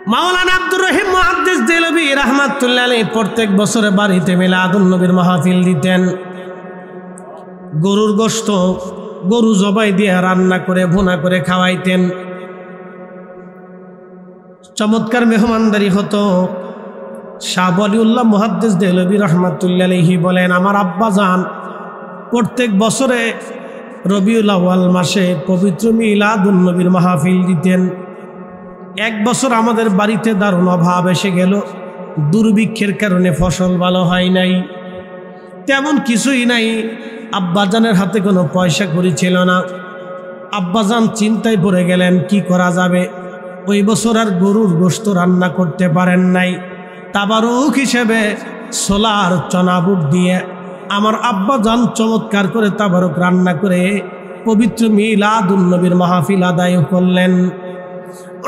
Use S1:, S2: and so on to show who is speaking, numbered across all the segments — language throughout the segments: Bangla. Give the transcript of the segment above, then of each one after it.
S1: মাওলানা আব্দুর রহিম মুহাদ্দিস দেহলভী রাহমাতুল্লাহ আলাইহি প্রত্যেক বছরে বাড়িতে মিলাদুন নবীর মাহফিল দিতেন। গরুর গোশত গরু জবাই দিয়ে রান্না করে ভুনা করে খাওয়াইতেন। চমৎকার মেহমানদারি হতো। শাহ ওয়ালিউল্লাহ মুহাদ্দিস দেহলভী রাহমাতুল্লাহ আলাইহি বলেন, আমার আব্বাজান প্রত্যেক বছরে রবিউল আউয়াল মাসে পবিত্র মিলাদুন নবীর মাহফিল দিতেন। এক বছর আমাদের বাড়িতে দারুণ অভাব এসে গেল, দুর্ভিক্ষের কারণে ফসল ভালো হয় নাই, তেমন কিছুই নাই। আব্বাজানের হাতে কোনো পয়সা কড়ি ছিল না। আব্বাজান চিন্তায় পড়ে গেলেন, কি করা যাবে। ওই বছর আর গরুর গোশত রান্না করতে পারেন নাই। তাবারুক হিসেবে ছোলার চনা বুট দিয়ে আমার আব্বাজান চমৎকার করে তাবারুক রান্না করে পবিত্র মিলাদুন নবীর মাহফিল আদায় করলেন।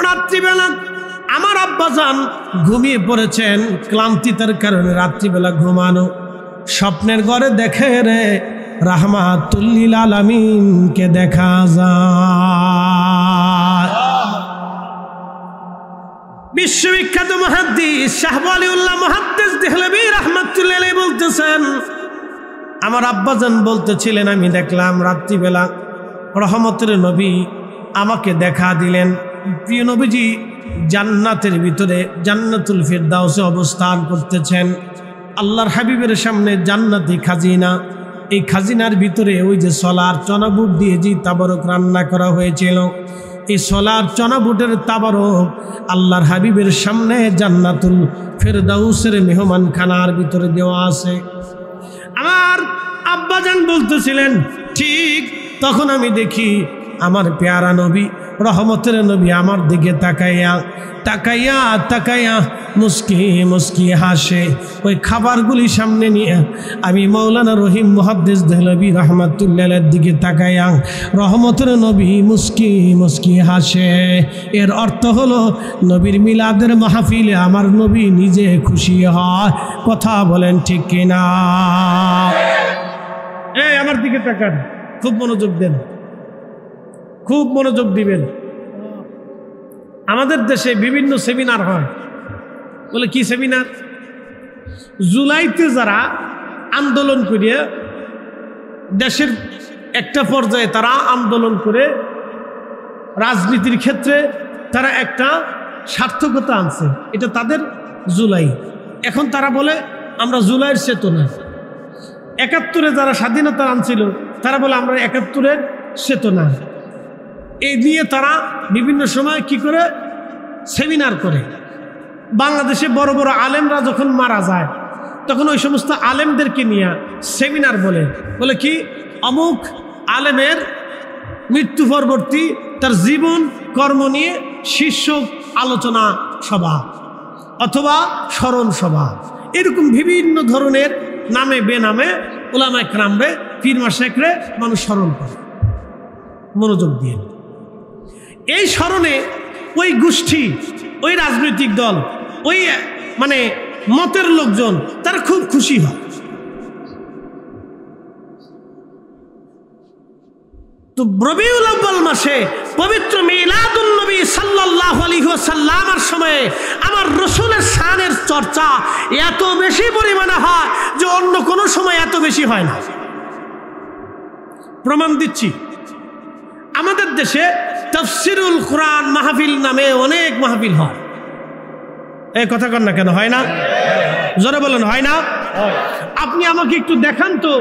S1: রাত্রিবেলা আমার আব্বাজান ঘুমিয়ে পড়েছেন, ক্লান্তি তার কারণে রাত্রিবেলা ঘুমানো। স্বপ্নের ঘরে দেখে রে রাহমাতুল লিল আলামিনকে দেখা যায়। বিশ্ববিখ্যাত মুহাদ্দিস শাহ ওয়ালিউল্লাহ মুহাদ্দিস দেহলভী রাহমাতুল্লাহ আলাইহি বলতেছেন, আমার আব্বাজান বলতেছিলেন, আমি দেখলাম রাত্রিবেলা রহমতের নবী আমাকে দেখা দিলেন। প্রিয় নবীজি জান্নাতের ভিতরে জান্নাতুল ফিরদাউসে অবস্থান করতেছেন। আল্লাহর হাবিবের সামনে জান্নাতি খাজিনা, এই খাজিনার ভিতরে ওই যে ছোলার চনা বুট দিয়ে যে তাবারক রান্না করা হয়েছিল, এই ছোলার চনা বুটের তাবারক আল্লাহর হাবিবের সামনে জান্নাতুল ফিরদাউসের মেহমান খানার ভিতরে দেওয়া আছে। আমার আব্বাজান বলতেছিলেন, ঠিক তখন আমি দেখি আমার পেয়ারা নবী রহমতের নবী আমার দিকে তাকাইয়া তাকাইয়া তাকাইয়া মুস্কি মুস্কি হাসে। ওই খাবারগুলি সামনে নিয়ে আমি মাওলানা রহিম মুহাদ্দিস দেহলভী রাহমাতুল্লাহ আলাইহির দিকে তাকাইয়া রহমতের নবী মুস্কি মুস্কি হাসে। এর অর্থ হলো নবীর মিলাদের মাহফিলে আমার নবী নিজে খুশি হয়। কথা বলেন ঠিক কিনা? এই আমার দিকে তাকান, খুব মনোযোগ দেন, খুব মনোযোগ দিবেন। আমাদের দেশে বিভিন্ন সেমিনার হয়। বলে কি সেমিনার? জুলাইতে যারা আন্দোলন করিয়া দেশের একটা পর্যায়ে তারা আন্দোলন করে রাজনীতির ক্ষেত্রে তারা একটা সার্থকতা আনছে, এটা তাদের জুলাই। এখন তারা বলে আমরা জুলাইয়ের চেতনা। ৭১-এ যারা স্বাধীনতা আনছিল তারা বলে আমরা ৭১-এর চেতনা। এই নিয়ে তারা বিভিন্ন সময় কি করে সেমিনার করে। বাংলাদেশে বড় বড় আলেমরা যখন মারা যায় তখন ওই সমস্ত আলেমদেরকে নিয়ে সেমিনার বলে কি অমুক আলেমের মৃত্যু পরবর্তী তার জীবন কর্ম নিয়ে শীর্ষ আলোচনা সভা অথবা স্মরণ সভা, এরকম বিভিন্ন ধরনের নামে বেনামে উলামায়ে কেরামরে পীর মাশায়েখরে মানুষ স্মরণ করে। মনোযোগ দিয়ে এই স্মরণে ওই গোষ্ঠী, ওই রাজনৈতিক দল, ওই মানে মতের লোকজন তারা খুব খুশি হয়। তো রবিউল আউয়াল মাসে পবিত্র মিলাদুন নবী সাল্লাল্লাহু আলাইহি ওয়াসাল্লামের সময়ে আমার রাসূলের শানের চর্চা এত বেশি পরিমাণে হয় যে অন্য কোনো সময় এত বেশি হয় না। প্রমাণ দিচ্ছি, আমাদের দেশে তাফসিরুল কোরআন মাহফিল নামে অনেক মাহফিল হয়। এই কথা কন না কেন? হয় না? জোরে বলেন, হয় না? আপনি আমাকে একটু দেখান তো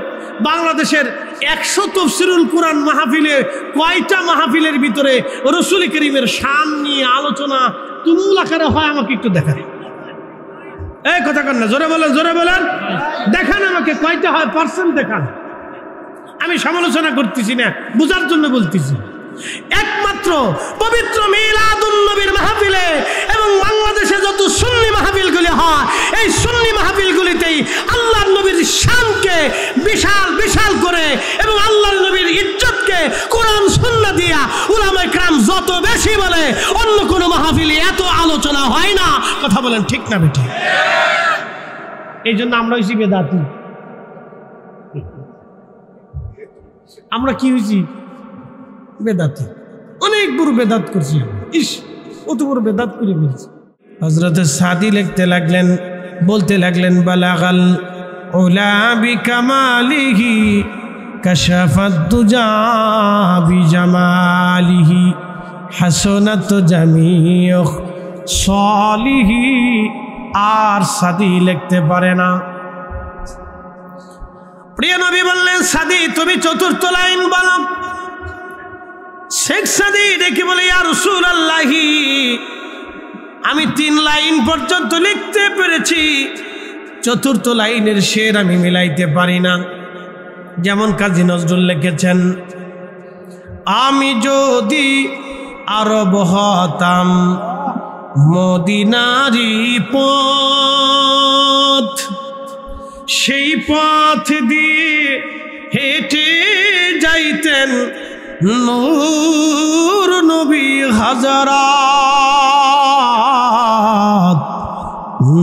S1: বাংলাদেশের ১০০ তাফসিরুল কোরআন মাহফিলে কয়টা মাহফিলের ভিতরে রাসূল করিমের শান নিয়ে আলোচনা তুমুল আকারে হয়? আমাকে একটু দেখান। এই কথা কন না, জোরে বলেন, জোরে বলেন, দেখান আমাকে কয়টা হয়, পার্সেন্ট দেখান। আমি সমালোচনা করতেছি না, বোঝার জন্য বলতেছি। একমাত্র পবিত্র মিলাদুন নবীর মাহফিলে এবং বাংলাদেশে যত সুন্নি মাহফিলগুলি হয় এই সুন্নি মাহফিলগুলিতেই আল্লাহর নবীর শানকে বিশাল বিশাল করে এবং আল্লাহর নবীর ইজ্জতকে কোরআন সুন্নাহ দিয়া উলামায়ে কেরাম যত বেশি বলে অন্য কোনো মাহফিলে এত আলোচনা হয় না। কথা বলেন ঠিক না বেঠিক? এই জন্য আমরা হইছি বেদাতি। আমরা কি হয়েছি? বেদাতি। অনেক বড় বেদাত করছি। ইস, অত বড় বেদাত করে ফেলছি। হযরত সাদি লিখতে লাগলেন, বলতে লাগলেন, বালাগাল উলা বিকামালিহি কাশাফাত দুজা বিজামালিহি হাসনাত জামিউ সালিহি। আর সাদি লিখতে পারে না। প্রিয় নবী বললেন, সাদি তুমি চতুর্থ লাইন বলো। শেখ সাদি ডেকে বলে, ইয়া রাসূলুল্লাহি, আমি 3 লাইন পর্যন্ত লিখতে পেরেছি, চতুর্থ লাইনের শের আমি মিলাইতে পারি না। যেমন কাজী নজরুল লিখেছেন, আমি যদি আরব হতাম মদিনারি পথ, সেই পথ দিয়ে হেঁটে যাইতেন নূর নবী হাজারাত,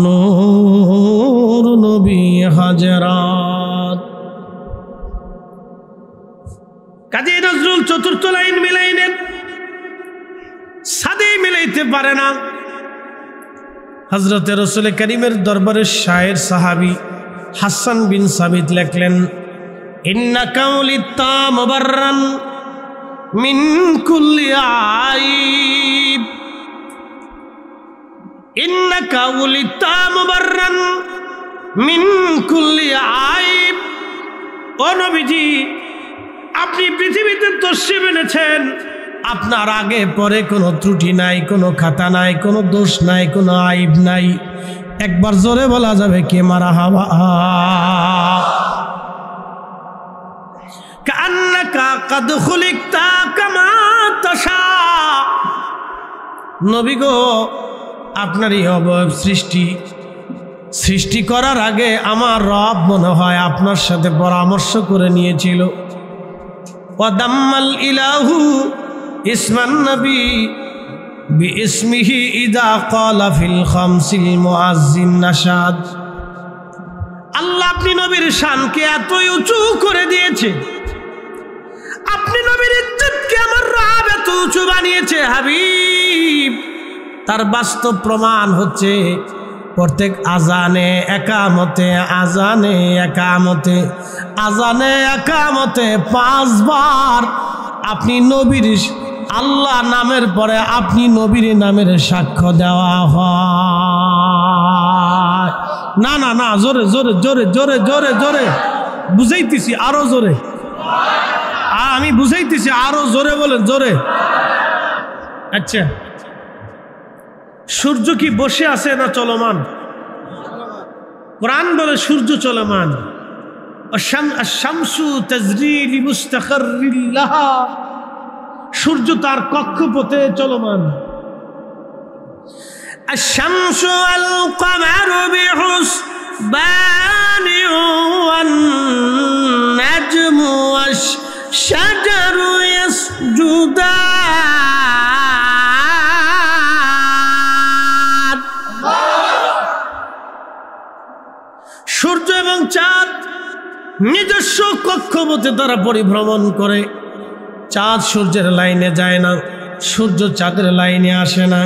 S1: নূর নবী হাজারাত। কাজী নজরুল চতুর্থ লাইন মিলাইলেন, সাদি মিলাইতে পারে না। হযরত রাসূল করিমের দরবারের শায়ের সাহাবী হাসান বিন সাবিত লিখলেন, ইন্নাকা উলিতা মুবাররান মিন কুল্লি আইব, ইন্নাকা উলিতা মুবাররান মিন কুল্লি আইব। ও নবীজি, আপনি পৃথিবীতে তশরিফ এনেছেন, আপনার আগে পরে কোনো ত্রুটি নাই, কোনো খাতা নাই, কোনো দোষ নাই, কোনো আইব নাই। একবার জোরে বলা যাবে কে মারহাবা। কান্নাকা কাদ খুলিকতা কামা তাশা। নবী গো, আপনারই অবয়ব সৃষ্টি করার আগে আমার রব মনে হয় আপনার সাথে পরামর্শ করে নিয়েছিল। ওয়াদাম্মাল ইলাহু ইসমান নবী বিইসমিহি ইযা ক্বালা ফিল খামসিল মুআজ্জিন নাশাদ। আল্লাহ আপনি নবীর শানকে এতই উঁচু করে দিয়েছে, আপনি নবীর ইজ্জতকে আমার রব এত উঁচু বানিয়েছে হাবিব। তার বাস্তব প্রমাণ হচ্ছে প্রত্যেক আজানে একামতে, আজানে একামতে, আজানে একামতে 5 বার আপনি নবীর আল্লাহ নামের পরে আপনি নবীর নামের সাক্ষ্য দেওয়া হয়। না না না, জোরে জোরে জোরে জোরে জোরে জোরে বুঝাইতেছি, আরো জোরে। আমি বুঝাইতেছি, আরো জোরে বলেন, জোরে। আচ্ছা, সূর্য কি বসে আছে না চলমান? কোরআন বলে সূর্য চলমান। আশ-শামসু তাজরি লিমুস্তাকাররিন লাহা। সূর্য তার কক্ষপথে চলমান। আশ-শামসু ওয়াল কমারু বিহুসবানি ওয়ান নাজমু ওয়াশ-শাজারু ইয়াসজুদান। সূর্য এবং চাঁদ নিজস্ব কক্ষপথে তারা পরিভ্রমণ করে। চাঁদ সূর্যের লাইনে যায় না, সূর্য চাঁদের লাইনে আসে না।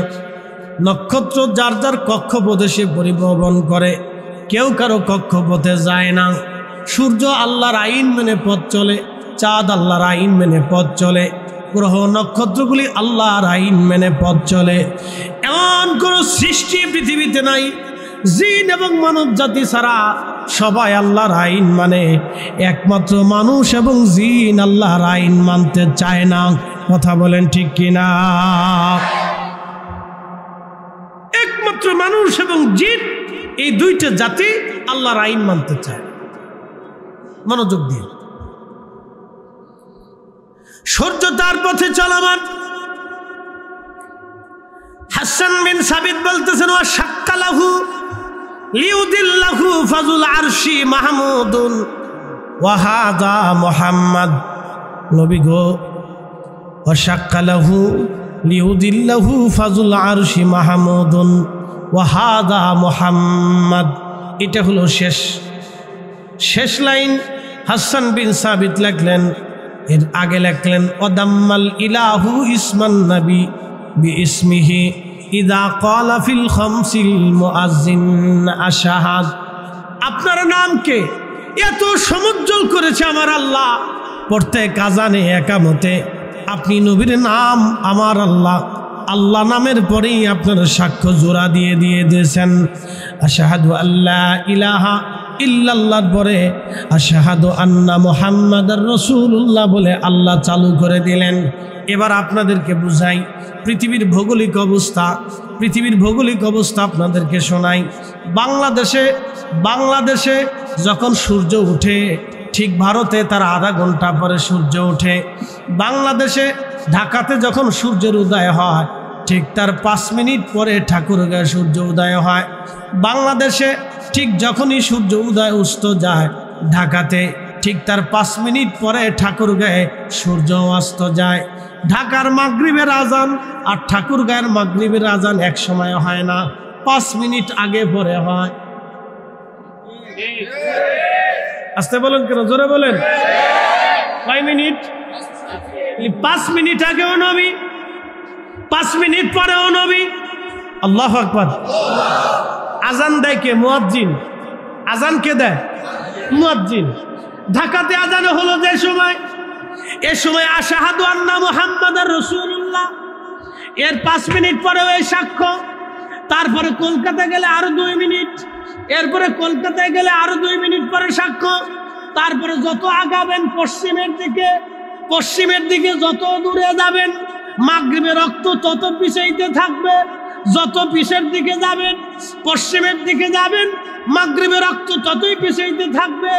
S1: নক্ষত্র যার যার কক্ষপথে সে পরিভ্রমণ করে, কেউ কারো কক্ষপথে যায় না। সূর্য আল্লাহর আইন মেনে পথ চলে, চাঁদ আল্লাহর আইন মেনে পথ চলে, গ্রহ নক্ষত্রগুলি আল্লাহর আইন মেনে পথ চলে। এমন কোন সৃষ্টি পৃথিবীতে নাই, জিন এবং মানব জাতি ছাড়া সবাই আল্লাহর আইন মানে। একমাত্র মানুষ এবং জিন আল্লাহর আইন মানতে চায় না। কথা বলেন ঠিক কিনা? একমাত্র মানুষ এবং জিন, এই দুইটা জাতি আল্লাহর আইন মানতে চায়। মনোযোগ দিয়ে, সূর্য তার পথে চলমান। হাসান বিন সাবিত বলতেছেন, ওয়া শাক্কালাহু লিউদিল্লাহু ফাজুল আরশি মাহমুদুন ওয়া হাযা মুহাম্মদ। নবী গো, ওয়া শাক্কালাহু লিউদিল্লাহু ফাজুল আরশি মাহমুদুন ওয়া হাযা মুহাম্মদ। এটা হলো শেষ লাইন। হাসান বিন সাবিত লিখলেন, এর আগে লিখলেন ওয়াদাম্মাল ইলাহু ইসমান নবী বিইসমিহি ইযা ক্বালা ফিল খামসিল মুআজ্জিন আশহাদ। আপনার নামকে এত সমুজ্জ্বল করেছে আমার আল্লাহ, প্রত্যেক আযানে একামতে আপনি নবীর নাম আমার আল্লাহ আল্লাহ নামের পরেই আপনার সাক্ষ্য জোড়া দিয়ে দিয়েছেন। আশহাদু আল্লা ইলাহা ইল্লাল্লাহর পরে আশহাদু আন্না মুহাম্মাদার রাসূলুল্লাহ বলে আল্লাহ চালু করে দিলেন। এবার আপনাদেরকে বুঝাই পৃথিবীর ভৌগোলিক অবস্থা আপনাদেরকে শোনাই। বাংলাদেশে যখন সূর্য ওঠে, ঠিক ভারতে তার আধা ঘন্টা পরে সূর্য ওঠে। বাংলাদেশে ঢাকাতে যখন সূর্যের উদয় হয়, ঠিক তার 5 মিনিট পরে ঠাকুরগাঁয়ে সূর্য উদয় হয়। বাংলাদেশে ঠিক যখনই সূর্য উদয় অস্ত যায়, ঢাকাতে ঠিক তার 5 মিনিট পরে ঠাকুরগাঁয়ে সূর্য অস্ত যায়। ঢাকার মাগরিবের আজান আর ঠাকুরগাঁয়ের মাগরিবের আজান এক সময় হয় না, 5 মিনিট আগে পরে হয়। আস্তে বলেন কেন, জোরে বলেন। কয় মিনিট? 5 মিনিট আগেও নবী, 5 মিনিট পরেও নবী। আল্লাহু আকবার। আজান দেয় কে? মুয়াজ্জিন। আজান কে দেয়? মুয়াজ্জিন। ঢাকাতে আজান হলো যে সময়, এ সময় আশহাদু আন্না মুহাম্মাদার রাসূলুল্লাহ, এর 5 মিনিট পরেও এই সাক্ষ্য। তারপরে কলকাতা গেলে আরো 2 মিনিট, এরপরে কলকাতায় গেলে আরো 2 মিনিট পরে সাক্ষ্য। তারপরে যত আগাবেন পশ্চিমের দিকে যত দূরে যাবেন, মাগরিবের রক্ত তত পিছাইতে থাকবে। যত পিছের দিকে যাবেন, পশ্চিমের দিকে যাবেন, মাগরিবের রক্ত ততই পিছাইতে থাকবে।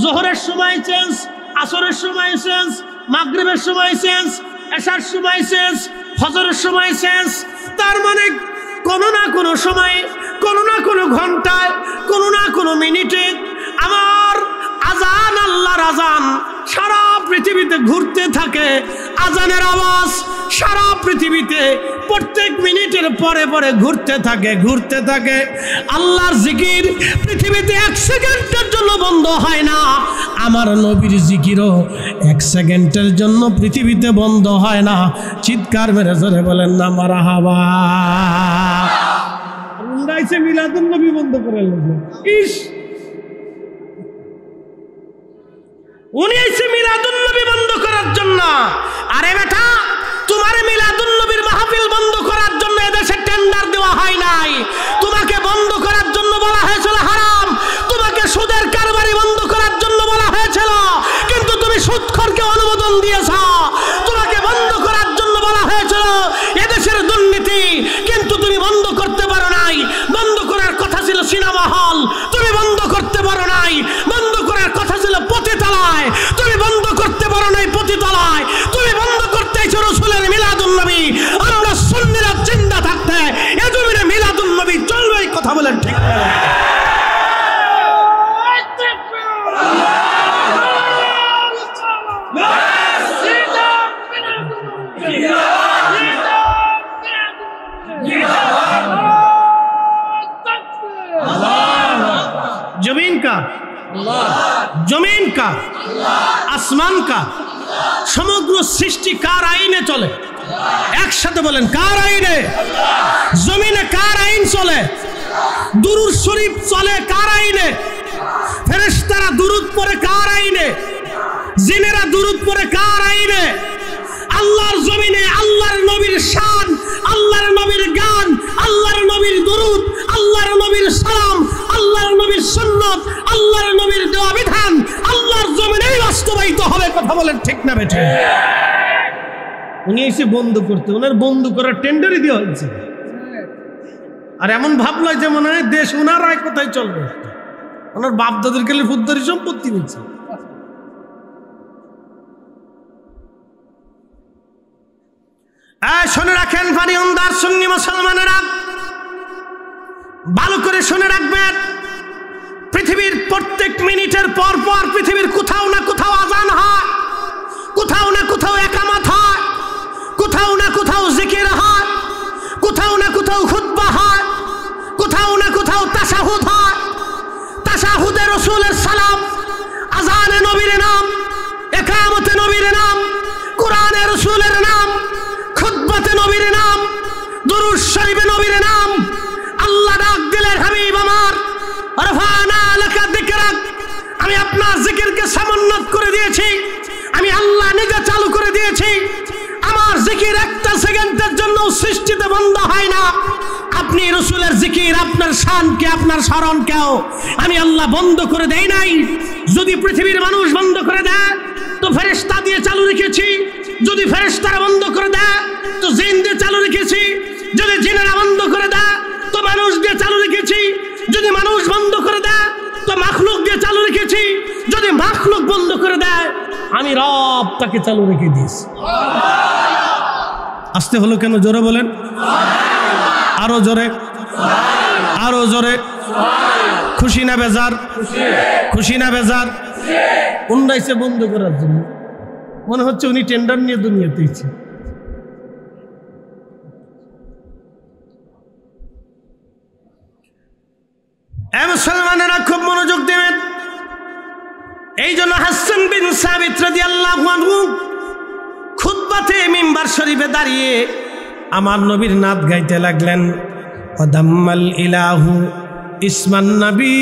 S1: জোহরের সময় চেঞ্জ, আসরের সময় চেঞ্জ, মাগরিবের সময় চেঞ্জ, এশার সময় চেঞ্জ, ফজরের সময় চেঞ্জ। তার মানে কোনো না কোনো সময়ে, কোনো না কোনো ঘন্টায়, কোনো না কোনো মিনিটে আমার আজান, আল্লাহর আজান সারা পৃথিবীতে ঘুরতে থাকে। আজানের আওয়াজ সারা পৃথিবীতে প্রত্যেক মিনিটের পরে পরে ঘুরতে থাকে। আল্লাহর জিকির পৃথিবীতে 1 সেকেন্ডের জন্য বন্ধ হয় না। আমার নবীর জিকিরও 1 সেকেন্ডের জন্য পৃথিবীতে বন্ধ হয় না। চিৎকার মেরে জোরে বলেন না মারহাবা। উন্ডাইছে মিলাদুন নবী বন্ধ করে লাগলেন। ইস, উনি আইছে মিলাদুন নবী বন্ধ করার জন্য। আরে বেটা, তোমার মিলাদুন নবীর মাহফিল বন্ধ করার জন্য এদেশে টেন্ডার দেওয়া হয় নাই। তোমাকে বন্ধ করার জন্য বলা হয়েছিল হারাম, তোমাকে সুদের কারবারি বন্ধ করার জন্য বলা হয়েছিল, কিন্তু তুমি সুদখোরকে অনুমোদন দিয়েছ। তোমাকে বন্ধ করার জন্য বলা হয়েছিল এদেশের দুর্নীতি, কিন্তু তুমি বন্ধ করতে পারো নাই। বন্ধ করার কথা ছিল সিনেমা হল, তুমি বন্ধ করতে পারো নাই। বন্ধ করার কথা ছিল পতিতালয়, তুমি বন্ধ করতে পারো নাই পতিতালয়। তুমি বন্ধ করতেছো রাসূলের মিলাদুন নবী। আমরা সুন্নিরা জিন্দা থাকতে এ জমিনে মিলাদুন নবী চলবে। কথা বলেন ঠিক না? जमीन का आसमान का समग्र सृष्टि कार आईने चले। एक साथे बोलें कार आईने? जमीने कार आईन चले? दुरूद शरीफ चले कार आईने? फेरेश्तारा दुरूद पड़े कार आईने? जिनेरा दुरूद पड़े कार आईने? আল্লাহর জমিনে আল্লাহর নবীর শান, আল্লাহর নবীর গান, আল্লাহর নবীর দুরূদ, আল্লাহর নবীর সালাম, আল্লাহর নবীর সুন্নাত, আল্লাহর নবীর দেওয়া বিধান আল্লাহর জমিনেই বাস্তবায়িত হবে। কথা বলেন ঠিক না বেঠিক? উনি এসে বন্ধ করতে, ওনার বন্ধ করার টেন্ডারই দেওয়া হয়েছে। আর এমন ভাবলো যে মনে হয় দেশ ওনার রায় কোথায় চলবে, ওনার বাপ দাদের গেলে ফুদ্দারি সম্পত্তি বলছে। শুনে রাখেন ফারিউন্দার সুন্নি মুসলমানেরা, ভালো করে শুনে রাখবেন। পৃথিবীর প্রত্যেক মিনিটের পর পর পৃথিবীর কোথাও না কোথাও আজান হয়, কোথাও না কোথাও একামত হয়, কোথাও না কোথাও জিকির হয়, কোথাও না কোথাও খুতবা হয়, কোথাও না কোথাও তাশাহুদ হয়। তাশাহুদে রাসূলের সালাম, আজানে নবীর নাম, একামতে নবীর নাম, কোরআনে রাসূলের নাম, খুতবাতে নবীর নাম, দুরূদ শরীফে নবীর নাম আল্লাহ ডাক দিলেন, হাবিব আমার রফানা লাকা যিকরাক, আমি আপনার জিকিরকে সমুন্নত করে দিয়েছি, আমি আল্লাহ নিজে চালু করে দিয়েছি। আমার জিকির একটা সেকেন্ডের জন্য সৃষ্টিতে বন্ধ হয় না। আপনি রাসূলের জিকির, আপনার শানকে, আপনার স্মরণকেও আমি আল্লাহ বন্ধ করে দেই নাই। যদি পৃথিবীর মানুষ বন্ধ করে দেয় তো ফেরেশতা দিয়ে চালু রেখেছি, যদি ফেরেশতারা বন্ধ করে দেয় তো জিন দিয়ে চালু রেখেছি, যদি জিনেরা বন্ধ করে দেয় তো মানুষ দিয়ে চালু রেখেছি, যদি মানুষ বন্ধ করে দেয় তো মাখলুক দিয়ে চালু রেখেছি, যদি মাখলুক বন্ধ করে দেয় আমি রব তাকে চালু রেখে দিয়েছি। আসতে হলো কেন? জোরে বলেন, আরো জোরে, আরো জোরে। খুশি না বেজার? খুশি না বেজার? উন্নাইছে বন্ধ করার জন্য মনে হচ্ছে উনি টেন্ডার নিয়ে দুনিয়াতে ইচ্ছে। মুসলমানেরা খুব মনোযোগ দেবেন। এই জন্য হাসান বিন সাবিত রাদিয়াল্লাহু আনহু খুতবাতে মিম্বার শরীফে দাঁড়িয়ে আমার নবীর নাত গাইতে লাগলেন, ওয়াদাম্মাল ইলাহু ইসমান নবী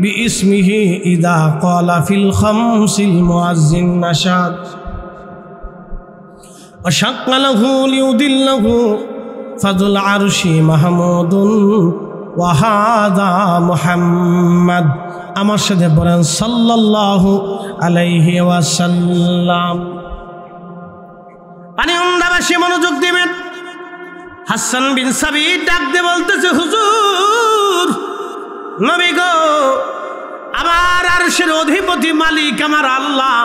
S1: বিইসমিহি ইদা ক্বালা ফিল খামসিল মুআজ্জিন নাশাদ ওয়া শাক্কালাহু লিউদিল্লাহু ফাযুল আরশি মাহমুদুন ওয়া হাযা মুহাম্মদ। আমার সাথে বলেন সাল্লাল্লাহু আলাইহি ওয়াসাল্লাম। পানি উন্দাবাসী মনোযোগ দিবেন। হাসান বিন সাবিত ডাক দিয়ে বলতেছে, হুজুর, নবী গো, আমার আরশের অধিপতি মালিক আমার আল্লাহ,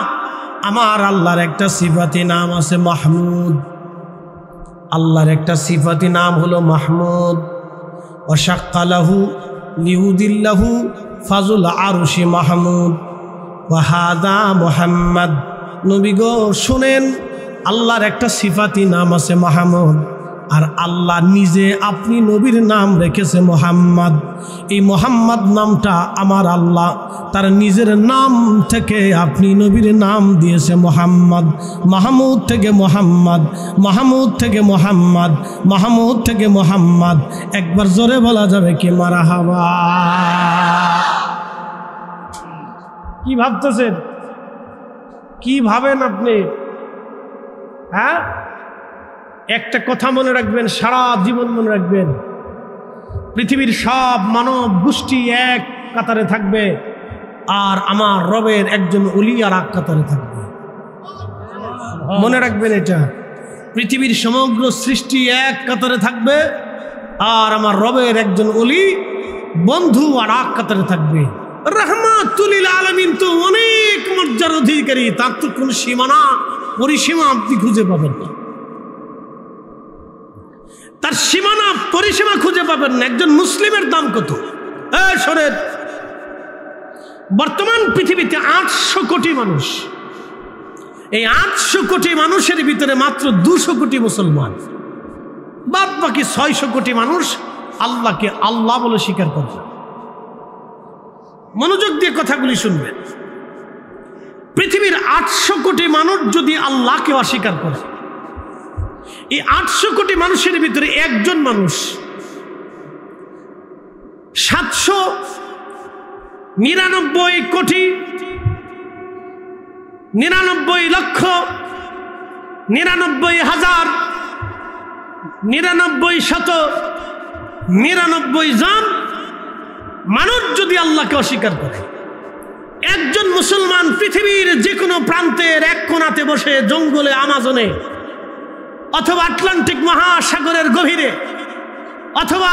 S1: আমার আল্লাহর একটা সিফাতি নাম আছে মাহমুদ। আল্লাহর একটা সিফাতি নাম হলো মাহমুদ। ওয়া শাক্কালাহু লিউদিল্লাহু ফাযুল আরশি মাহমুদ ওয়া হাযা মুহাম্মদ। নবী গো শুনেন, আল্লাহর একটা সিফাতি নাম আছে মাহমুদ, আর আল্লাহ নিজে আপনি নবীর নাম রেখেছে মোহাম্মদ। এই মোহাম্মদ নামটা আমার আল্লাহ তার নিজের নাম থেকে আপনি নবীর নাম দিয়েছে মোহাম্মদ। মাহমুদ থেকে মোহাম্মদ, মাহমুদ থেকে মোহাম্মদ, মাহমুদ থেকে মোহাম্মদ। একবার জোরে বলা যাবে কি মারহাবা? কি ভাবতেছেন? কি ভাবেন আপনি? হ্যাঁ, একটা কথা মনে রাখবেন, সারা জীবন মনে রাখবেন, পৃথিবীর সব মানব গোষ্ঠী এক কাতারে থাকবে, আর আমার রবের একজন ওলি আর এক কাতারে থাকবে। মনে রাখবেন এটা, পৃথিবীর সমগ্র সৃষ্টি এক কাতারে থাকবে, আর আমার রবের একজন ওলি বন্ধু আর এক কাতারে থাকবে। রাহমাতুল লিল আলামিন তো অনেক মর্যাদার অধিকারী, তার তো কোনো সীমানা পরিসীমা আপনি খুঁজে পাবেন না, তার সীমানা পরিসীমা খুঁজে পাবেন না। একজন মুসলিমের দাম কত? শোনেন, বর্তমান পৃথিবীতে 800 কোটি মানুষ। এই 800 কোটি মানুষের ভিতরে মাত্র 200 কোটি মুসলমান, বাদ বাকি 600 কোটি মানুষ আল্লাহকে আল্লাহ বলে স্বীকার করে। মনোযোগ দিয়ে কথাগুলি শুনবেন। পৃথিবীর 800 কোটি মানুষ যদি আল্লাহকে অস্বীকার করে, এই 800 কোটি মানুষের ভিতরে একজন মানুষ 799 কোটি 99 লক্ষ 99,999 জন মানুষ যদি আল্লাহকে অস্বীকার করে, একজন মুসলমান পৃথিবীর যে কোনো প্রান্তের এক কোণাতে বসে জঙ্গলে, আমাজনে, অথবা আটলান্টিক মহাসাগরের গভীরে, অথবা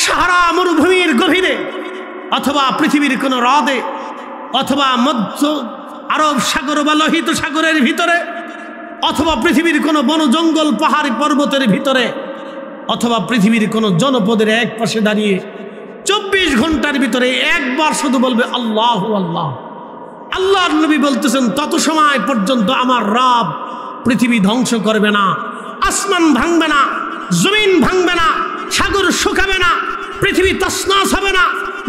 S1: সাহারা মরুভূমির গভীরে, অথবা পৃথিবীর কোনো হ্রদে, অথবা মধ্য আরব সাগর বা লোহিত সাগরের ভিতরে, অথবা পৃথিবীর কোনো বন জঙ্গল পাহাড়ি পর্বতের ভিতরে, অথবা পৃথিবীর কোনো জনপদের এক পাশে দাঁড়িয়ে 24 ঘন্টার ভিতরে একবার শুধু বলবে আল্লাহ আল্লাহ। আল্লাহর নবী বলতেছেন, তত সময় পর্যন্ত আমার রব পৃথিবী ধ্বংস করবে না, আসমান ভাঙবে না, জমিন ভাঙবে না, সাগর শুকাবে না, পৃথিবী তছনছ হবে না,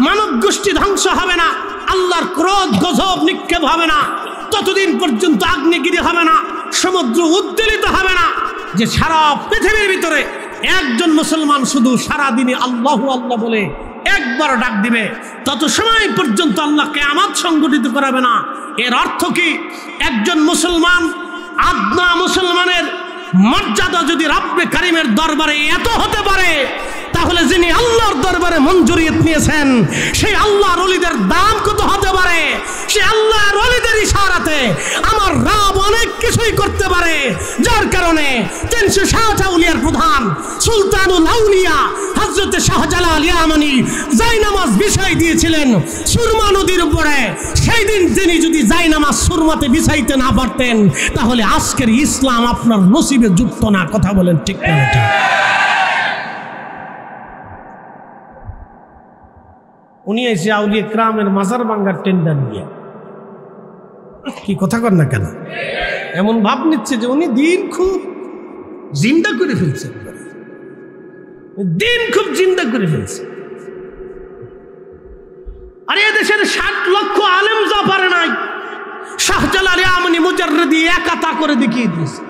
S1: মানব গোষ্ঠী ধ্বংস হবে না, আল্লাহর ক্রোধ গজব নিক্ষেপ হবে না, ততদিন পর্যন্ত আগ্নেয়গিরি হবে না, সমুদ্র উদ্বেলিত হবে না, যে সারা পৃথিবীর ভিতরে একজন মুসলমান শুধু সারাদিনই আল্লাহু আল্লাহ বলে একবার ডাক দিবে, তত সময় পর্যন্ত আল্লাহ কিয়ামত সংগঠিত করাবে না। এর অর্থ কি? একজন মুসলমান, আদনা মুসলমানের মর্যাদা যদি রব্বে কারিমের দরবারে এত হতে পারে, তাহলে যিনি আল্লাহর দরবারে মঞ্জুরিয়ত নিয়েছেন সেই আল্লাহর ওলিদের দাম কত হতে পারে? সেই আল্লাহর ওলিদের ইশারাতে আমার রব অনেক কিছুই করতে পারে, যার কারণে 360 আউলিয়ার প্রধান সুলতানুল আউলিয়া হযরত শাহজালাল ইয়ামানি জায়নামাজ বিছাই দিয়েছিলেন সুরমা নদীর উপরে। সেই দিন তিনি যদি জায়নামাজ সুরমাতে বিছাইতে না পারতেন, তাহলে আজকের ইসলাম আপনার নসিবে যুক্ত না। কথা বলেন ঠিক না? ঠিক। উনি এসে আউলিয়া কিরামের মাজার ভাঙ্গার টেন্ডার নিয়ে কি কথা কর না কেন? এমন ভাব নিচ্ছে যে উনি দিন খুব জিন্দা করে ফেলছেন, দিন খুব জিন্দা করে ফেলছে। আরে এদেশের 60 লক্ষ আলেম যা পারে নাই, শাহজালাল ইয়ামানি মুজাররিদি একাতা করে দেখিয়ে দিয়েছে।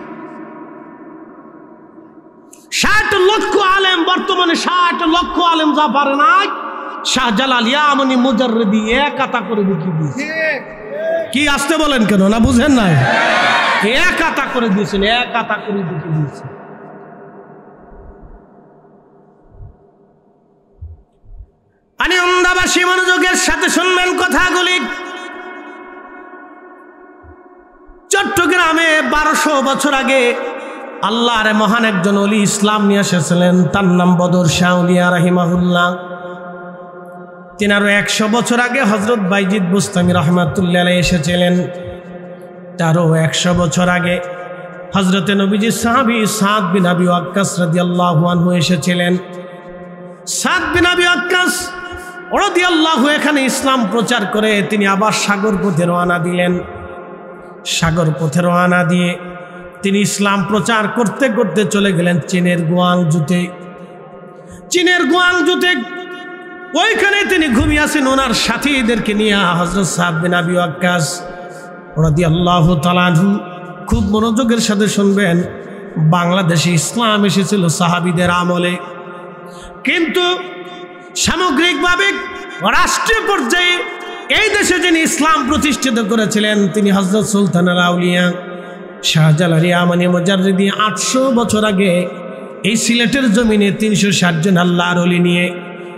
S1: 60 লক্ষ আলেম, বর্তমানে 60 লক্ষ আলেম যা পারে নাই, শাহজালাল ইয়ামানি মুজাররিদি একাতা করে দেখিয়ে দিয়েছে। কি আসতে বলেন কেন? না বুঝেন নাই? একাতা করে দিয়েছেন, একাতা করে দেখিয়ে দিয়েছে। আমি অন্দাবাসী মনোযোগের সাথে শুনবেন কথাগুলি। চট্টগ্রামে 1200 বছর আগে আল্লাহর মহান একজন ওলি ইসলাম নিয়ে এসেছিলেন, তার নাম বদর শাহ আউলিয়া রাহিমাহুল্লাহ। তিনি আরো 100 বছর আগে হযরত বাইজিদ বুস্তামি রাহমাতুল্লাহ আলাইহি এসেছিলেন। তারও 100 বছর আগে হযরতে নবীজি সাহাবী সাদ বিন আবি ওয়াক্কাস রাদিয়াল্লাহু আনহু এসেছিলেন। সাদ বিন আবি ওয়াক্কাস রাদিয়াল্লাহু এখানে ইসলাম প্রচার করে তিনি আবার সাগর পথে রওনা দিলেন। সাগর পথে রওনা দিয়ে তিনি ইসলাম প্রচার করতে করতে চলে গেলেন চীনের গুয়াংজুতে। চীনের গুয়াংজুতে ওইখানে তিনি ঘুমিয়ে আছেন ওনার সাথীদেরকে নিয়ে। হযরত সাদ বিন আবি ওয়াক্কাস রাদিয়াল্লাহু তাআলা আনহু, খুব মনোযোগের সাথে শুনবেন, বাংলাদেশে ইসলাম এসেছিল সাহাবীদের আমলে, কিন্তু সামগ্রিকভাবে রাষ্ট্রীয় পর্যায়ে এই দেশে যিনি ইসলাম প্রতিষ্ঠিত করেছিলেন তিনি হযরত সুলতানুল আউলিয়া শাহজালাল ইয়ামানি মুজাররিদি 800 বছর আগে এই সিলেটের জমিনে 360 জন আল্লাহর ওলি নিয়ে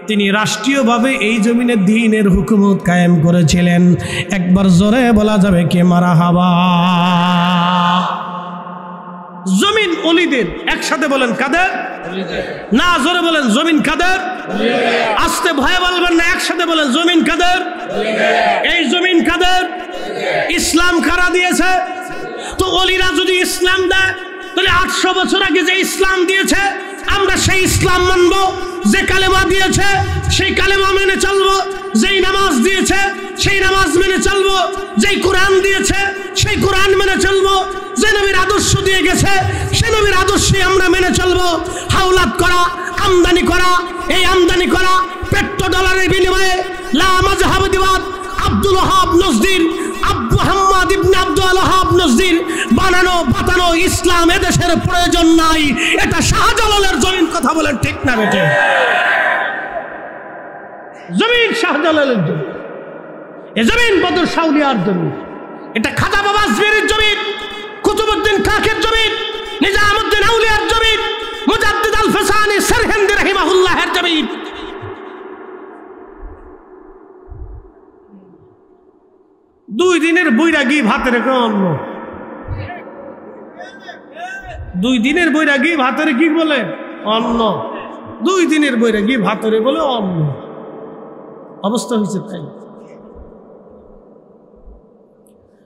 S1: তিনি রাষ্ট্রীয়ভাবে এই জমিনে দ্বীনের হুকুমত কায়েম করেছিলেন। একবার জোরে বলা যাবে কে মারহাবা? জমিন ওলিদের। একসাথে বলেন কাদের? না, জোরে বলেন জমিন কাদের? আস্তে ভয়ে বলবেন না, একসাথে বলেন জমিন কাদের? এই জমিন কাদের? ইসলাম কারা দিয়েছে? তো ওলিরা যদি ইসলাম দেয়, তাহলে 800 বছর আগে যে ইসলাম দিয়েছে আমরা সেই ইসলাম মানব। যে কালেমা দিয়েছে সেই কালেমা মেনে চলবো, যেই নামাজ দিয়েছে সেই নামাজ মেনে চলবো, যেই কোরআন দিয়েছে সেই কোরআন মেনে চলবো, যে নবীর আদর্শ দিয়ে গেছে সে নবীর আদর্শই আমরা মেনে চলবো। হাওলাত করা, আমদানি করা, এই আমদানি করা পেট্রোডলারের বিনিময়ে লা মাযহাববাদ আব্দুল ওয়াহাব নজদির, মুহাম্মদ ইবনে আব্দুল ওয়াহাব নজদির বানানো বাতানো ইসলাম এদেশের প্রয়োজন নাই। এটা শাহজালালের জমিন। কথা বলেন ঠিক না বেটে? জমিন শাহজালালের জমিন, এ জমিন বদর শাহ আউলিয়ার জমিন, এটা খাজা বাবা আজমিরের জমিন, কুতুবউদ্দিন কাকের জমিন, নিজামউদ্দিন আউলিয়ার জমিন, মুজাদ্দিদ আল ফিসানি সরহিন্দি রাহিমাহুল্লাহের জমিন। দুই দিনের বৈরাগী ভাতে রেখে অন্ন, 2 দিনের বৈরাগী ভাতের কি বলে? অন্ন। 2 দিনের বৈরাগী ভাতরে বলে অন্ন। অবস্থা হয়েছে তাই।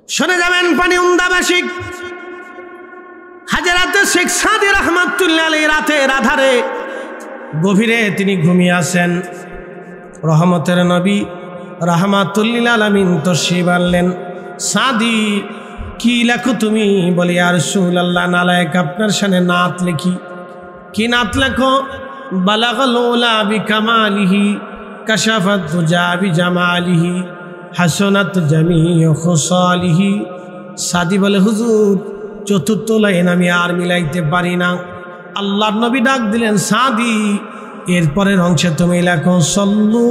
S1: শুনে যাবেন পানি উন্দাবাসী হাজরাতে শেখ সাদি রহমাতুল্লাহ আলাইহি রাতের আধারে গভীরে তিনি ঘুমিয়ে আছেন। রহমতের নবী রাহমাতুল লিল আলামিন তশরিফ আনলেন। সাদি, কি লেখো তুমি? বলি ইয়া রাসূলুল্লাহ, নালায়েক আপনার শানে নাত লিখি। কি নাত লেখো? বালাগাল উলা বিকামালিহি কাশাফাত তুজা বিজামালিহি হাসানাত জামিউ খুসালিহি। সাদি বলে, হুজুর, 4th লাইন আমি আর মিলাইতে পারি না, আল্লাহর নবী ডাক দিলেন সাদি, এরপরের অংশে তুমি লেখো সল্লু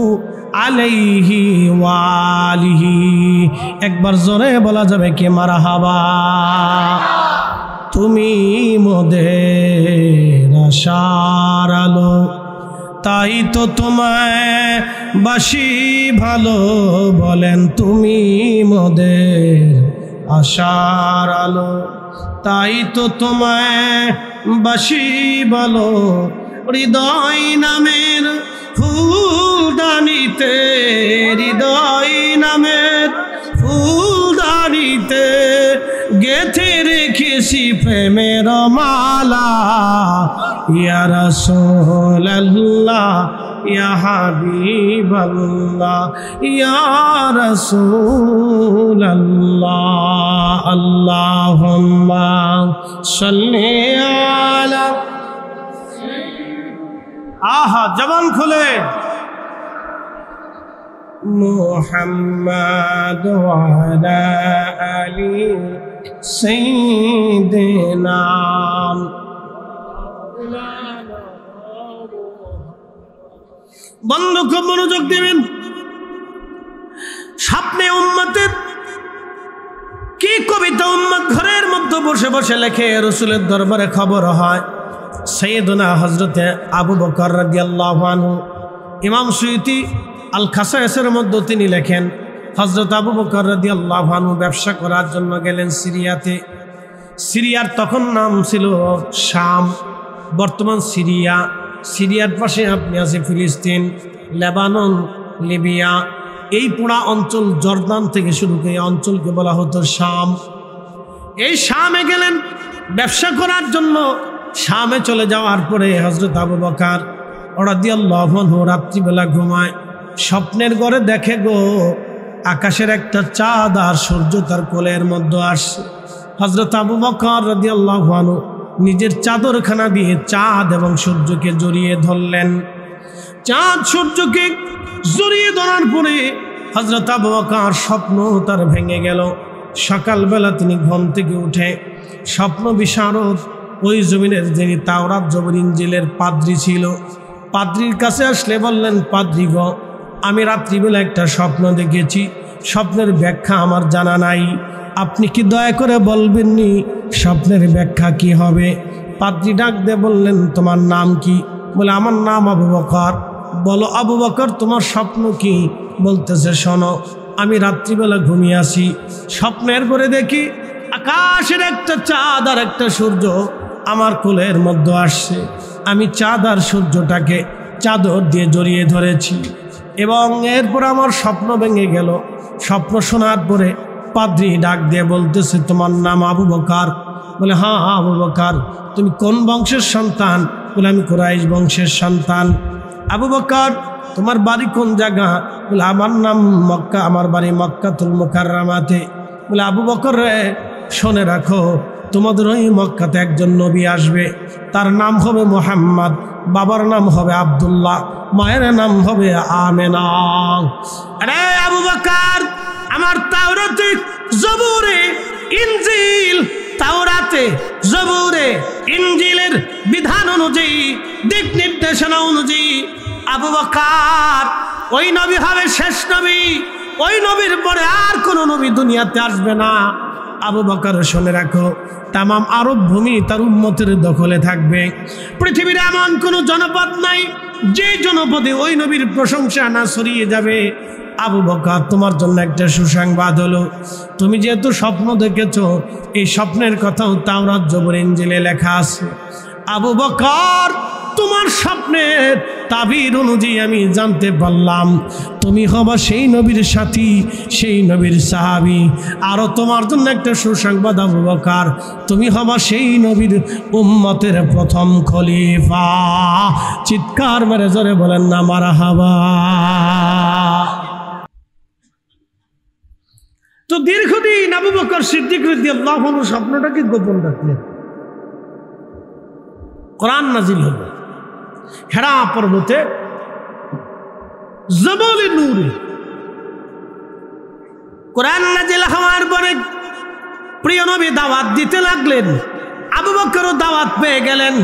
S1: আলাইহি ওয়ালিহি। একবার জোরে বলা যাবে কি মারহাবা। তুমি মোদের আশার আলো, তাই তো তোমায় বাসি ভালো, বলেন তুমি মোদের আশার আলো, তাই তো তোমায় বাসি ভালো। হৃদয় নামের ফুলদানিতে, হৃদয় নামের ফুলদানিতে গেথে রেখেছি প্রেমের মালা। ইয়া রাসূলুল্লাহ ইয়া হাবিবাল্লাহ ইয়া রাসূলুল্লাহ। আল্লাহুম্মা সাল্লি আলা। আহা, জবান খুলে মুহাম্মাদ ওয়া আলা আলি সাইয়্যিদিনা। বন্ধু খুব মনোযোগ দিবেন। স্বপ্নে উম্মতের কি কবিতা উম্মত ঘরের মধ্যে বসে বসে লেখে, রাসূলের দরবারে খবর হয়। সাইয়েদনা হযরতে আবু বকর রাদিয়াল্লাহু আনহু, ইমাম সুয়ুতি আল খাসায়েসের মধ্যে তিনি লেখেন, হযরত আবু বকর রাদিয়াল্লাহু আনহু ব্যবসা করার জন্য গেলেন সিরিয়াতে। সিরিয়ার তখন নাম ছিল শাম, বর্তমান সিরিয়া। সিরিয়ার পাশে আপনি আছে ফিলিস্তিন, লেবানন, লিবিয়া। এই পুরা অঞ্চল জর্দান থেকে শুরু করে অঞ্চলকে বলা হতো শাম। এই শামে গেলেন ব্যবসা করার জন্য। শামে চলে যাওয়ার পরে হযরত আবু বকর রাদিয়াল্লাহু আনহু রাত্রিবেলা ঘুমায়। স্বপ্নের ঘরে দেখে গো, আকাশের একটা চাঁদ আর সূর্য তার কোলের মধ্যে আসছে। হযরত আবু বকর রাদিয়াল্লাহু আনহু নিজের চাদরখানা দিয়ে চাঁদ এবং সূর্যকে জড়িয়ে ধরলেন। চাঁদ সূর্যকে জড়িয়ে ধরার পরে হযরত আবু বকর স্বপ্ন তার ভেঙে গেল। সকালবেলা তিনি ঘুম থেকে উঠে স্বপ্ন বিশারদ ওই জমিনের যিনি তাওরাত জবর ইনজিলের পাদ্রী ছিল, পাদ্রীর কাছে আসলে বললেন, পাদ্রী গো, আমি রাত্রিবেলা একটা স্বপ্ন দেখেছি, স্বপ্নের ব্যাখ্যা আমার জানা নাই, আপনি কি দয়া করে বলবেননি স্বপ্নের ব্যাখ্যা কি হবে? পাদ্রী ডাক দিয়ে বললেন, তোমার নাম কি? বলে, আমার নাম আবু বকর। বলো আবু বকর, তোমার স্বপ্ন কি? বলতেছে, শোনো, আমি রাত্রিবেলা ঘুমিয়ে আসি, স্বপ্নের পরে দেখি আকাশের একটা চাঁদ আর একটা সূর্য আমার কোলের মধ্যে আসছে। আমি চাঁদ আর সূর্যটাকে চাদর দিয়ে জড়িয়ে ধরেছি এবং এরপর আমার স্বপ্ন ভেঙে গেল। স্বপ্ন শোনার পরে পাদ্রী ডাক দিয়ে বলতেছে, তোমার নাম আবু বকর? বলে, হ্যাঁ আবু বকর। তুমি কোন বংশের সন্তান? বলে, আমি কুরাইশ বংশের সন্তান। আবু বকর, তোমার বাড়ি কোন জায়গা? বলে, আমার নাম মক্কা, আমার বাড়ি মক্কাতুল মুকাররামাতে। বলে, আবু বকর রে, শুনে রাখো, তোমাদের ওই মক্কাতে একজন নবী আসবে, তার নাম হবে মুহাম্মদ, বাবার নাম হবে আব্দুল্লাহ, মায়ের নাম হবে আমেনা। আরে আবু বকর, আমার তাওরাতে জবুরে ইনজিল, তাওরাতে জবুরে ইনজিলের বিধান অনুযায়ী, দিক নির্দেশনা অনুযায়ী আবু বকর ওই নবী হবে শেষ নবী। ওই নবীর পরে আর কোন নবী দুনিয়াতে আসবে না। আবু বকর, শুনে রাখো, তামাম আরব ভূমি তার উম্মতের দখলে থাকবে। পৃথিবীর এমন কোন জনপদ নাই যে জনপদে ওই নবীর প্রশংসা না ছড়িয়ে যাবে। আবু বকর, তোমার জন্য একটা সুসংবাদ হলো, তুমি যেহেতু স্বপ্ন দেখেছো, এই স্বপ্নের কথাও তাওরাত জবর ইনজিলে লেখা আছে। আবু বকর, তোমার স্বপ্নের তাবির অনুযায়ী আমি জানতে পারলাম তুমি হবা সেই নবীর সাথী, সেই নবীর সাহাবী। আরো তোমার জন্য একটা সুসংবাদ আবু বকর, তুমি হবা সেই নবীর উম্মতের প্রথম খলিফা। চিৎকার মেরে জোরে বলেন না মারহাবা। তো দীর্ঘদিন আবু বকর সিদ্দিক রাদিয়াল্লাহু আনহু স্বপ্নটাকে গোপন রাখলেন। কোরআন নাজিল হলো হেরা পর্বতে জবলে নূরে। কোরআন নাজিল হওয়ার পরে প্রিয় নবী দাওয়াত দিতে লাগলেন। আবু বকরও দাওয়াত পেয়ে গেলেন।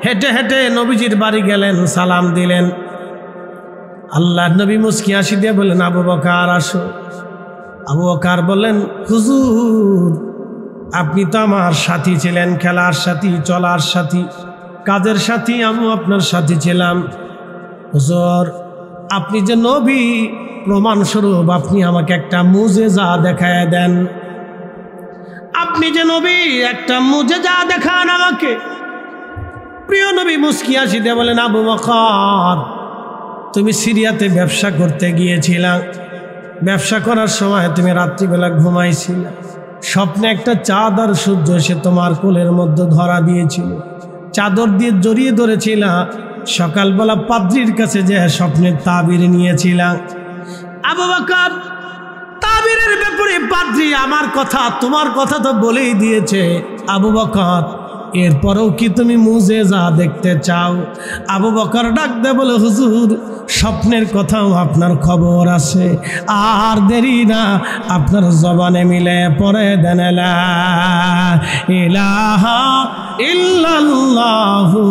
S1: হেঁটে হেঁটে নবীজির বাড়ি গেলেন, সালাম দিলেন। আল্লাহর নবী মুস্কি হাসি দিয়ে বললেন, আবু বকর আসো। আবু বকর বললেন, হুজুর আপনি তো আমার সাথী ছিলেন, খেলার সাথী, চলার সাথী, কাজের সাথী, আমিও আপনার সাথী ছিলাম। হুজুর আপনি যে নবী, প্রমাণস্বরূপ আপনি আমাকে একটা মুজেজা দেখায় দেন। আপনি যে নবী, একটা মুজেজা দেখান আমাকে। প্রিয় নবী মুস্কি হাসি দিয়ে বলেন, আবু বকর তুমি সিরিয়াতে ব্যবসা করতে গিয়েছিলা, ব্যবসা করার সময় তুমি রাত্রিবেলা ঘুমাইছিলে, স্বপ্নে একটা চাঁদ আর সূর্য এসে তোমার কোলের মধ্যে ধরা দিয়েছিল, চাদর দিয়ে জড়িয়ে ধরেছিল, সকালবেলা পাদ্রীর কাছে যে স্বপ্নের তাবির নিয়েছিলাম। আবু বকর তাবিরের ব্যাপারে পাদ্রী আমার কথা তোমার কথা তো বলেই দিয়েছে। আবু বকর এরপরেও কি তুমি মুজেজা দেখতে চাও? আবু বকর ডাক দে বলে, হুজুর স্বপ্নের কথাও আপনার খবর আছে, আর দেরি না, আপনার জবানে মিলে পড়ে দেন লা ইলাহা ইল্লাল্লাহু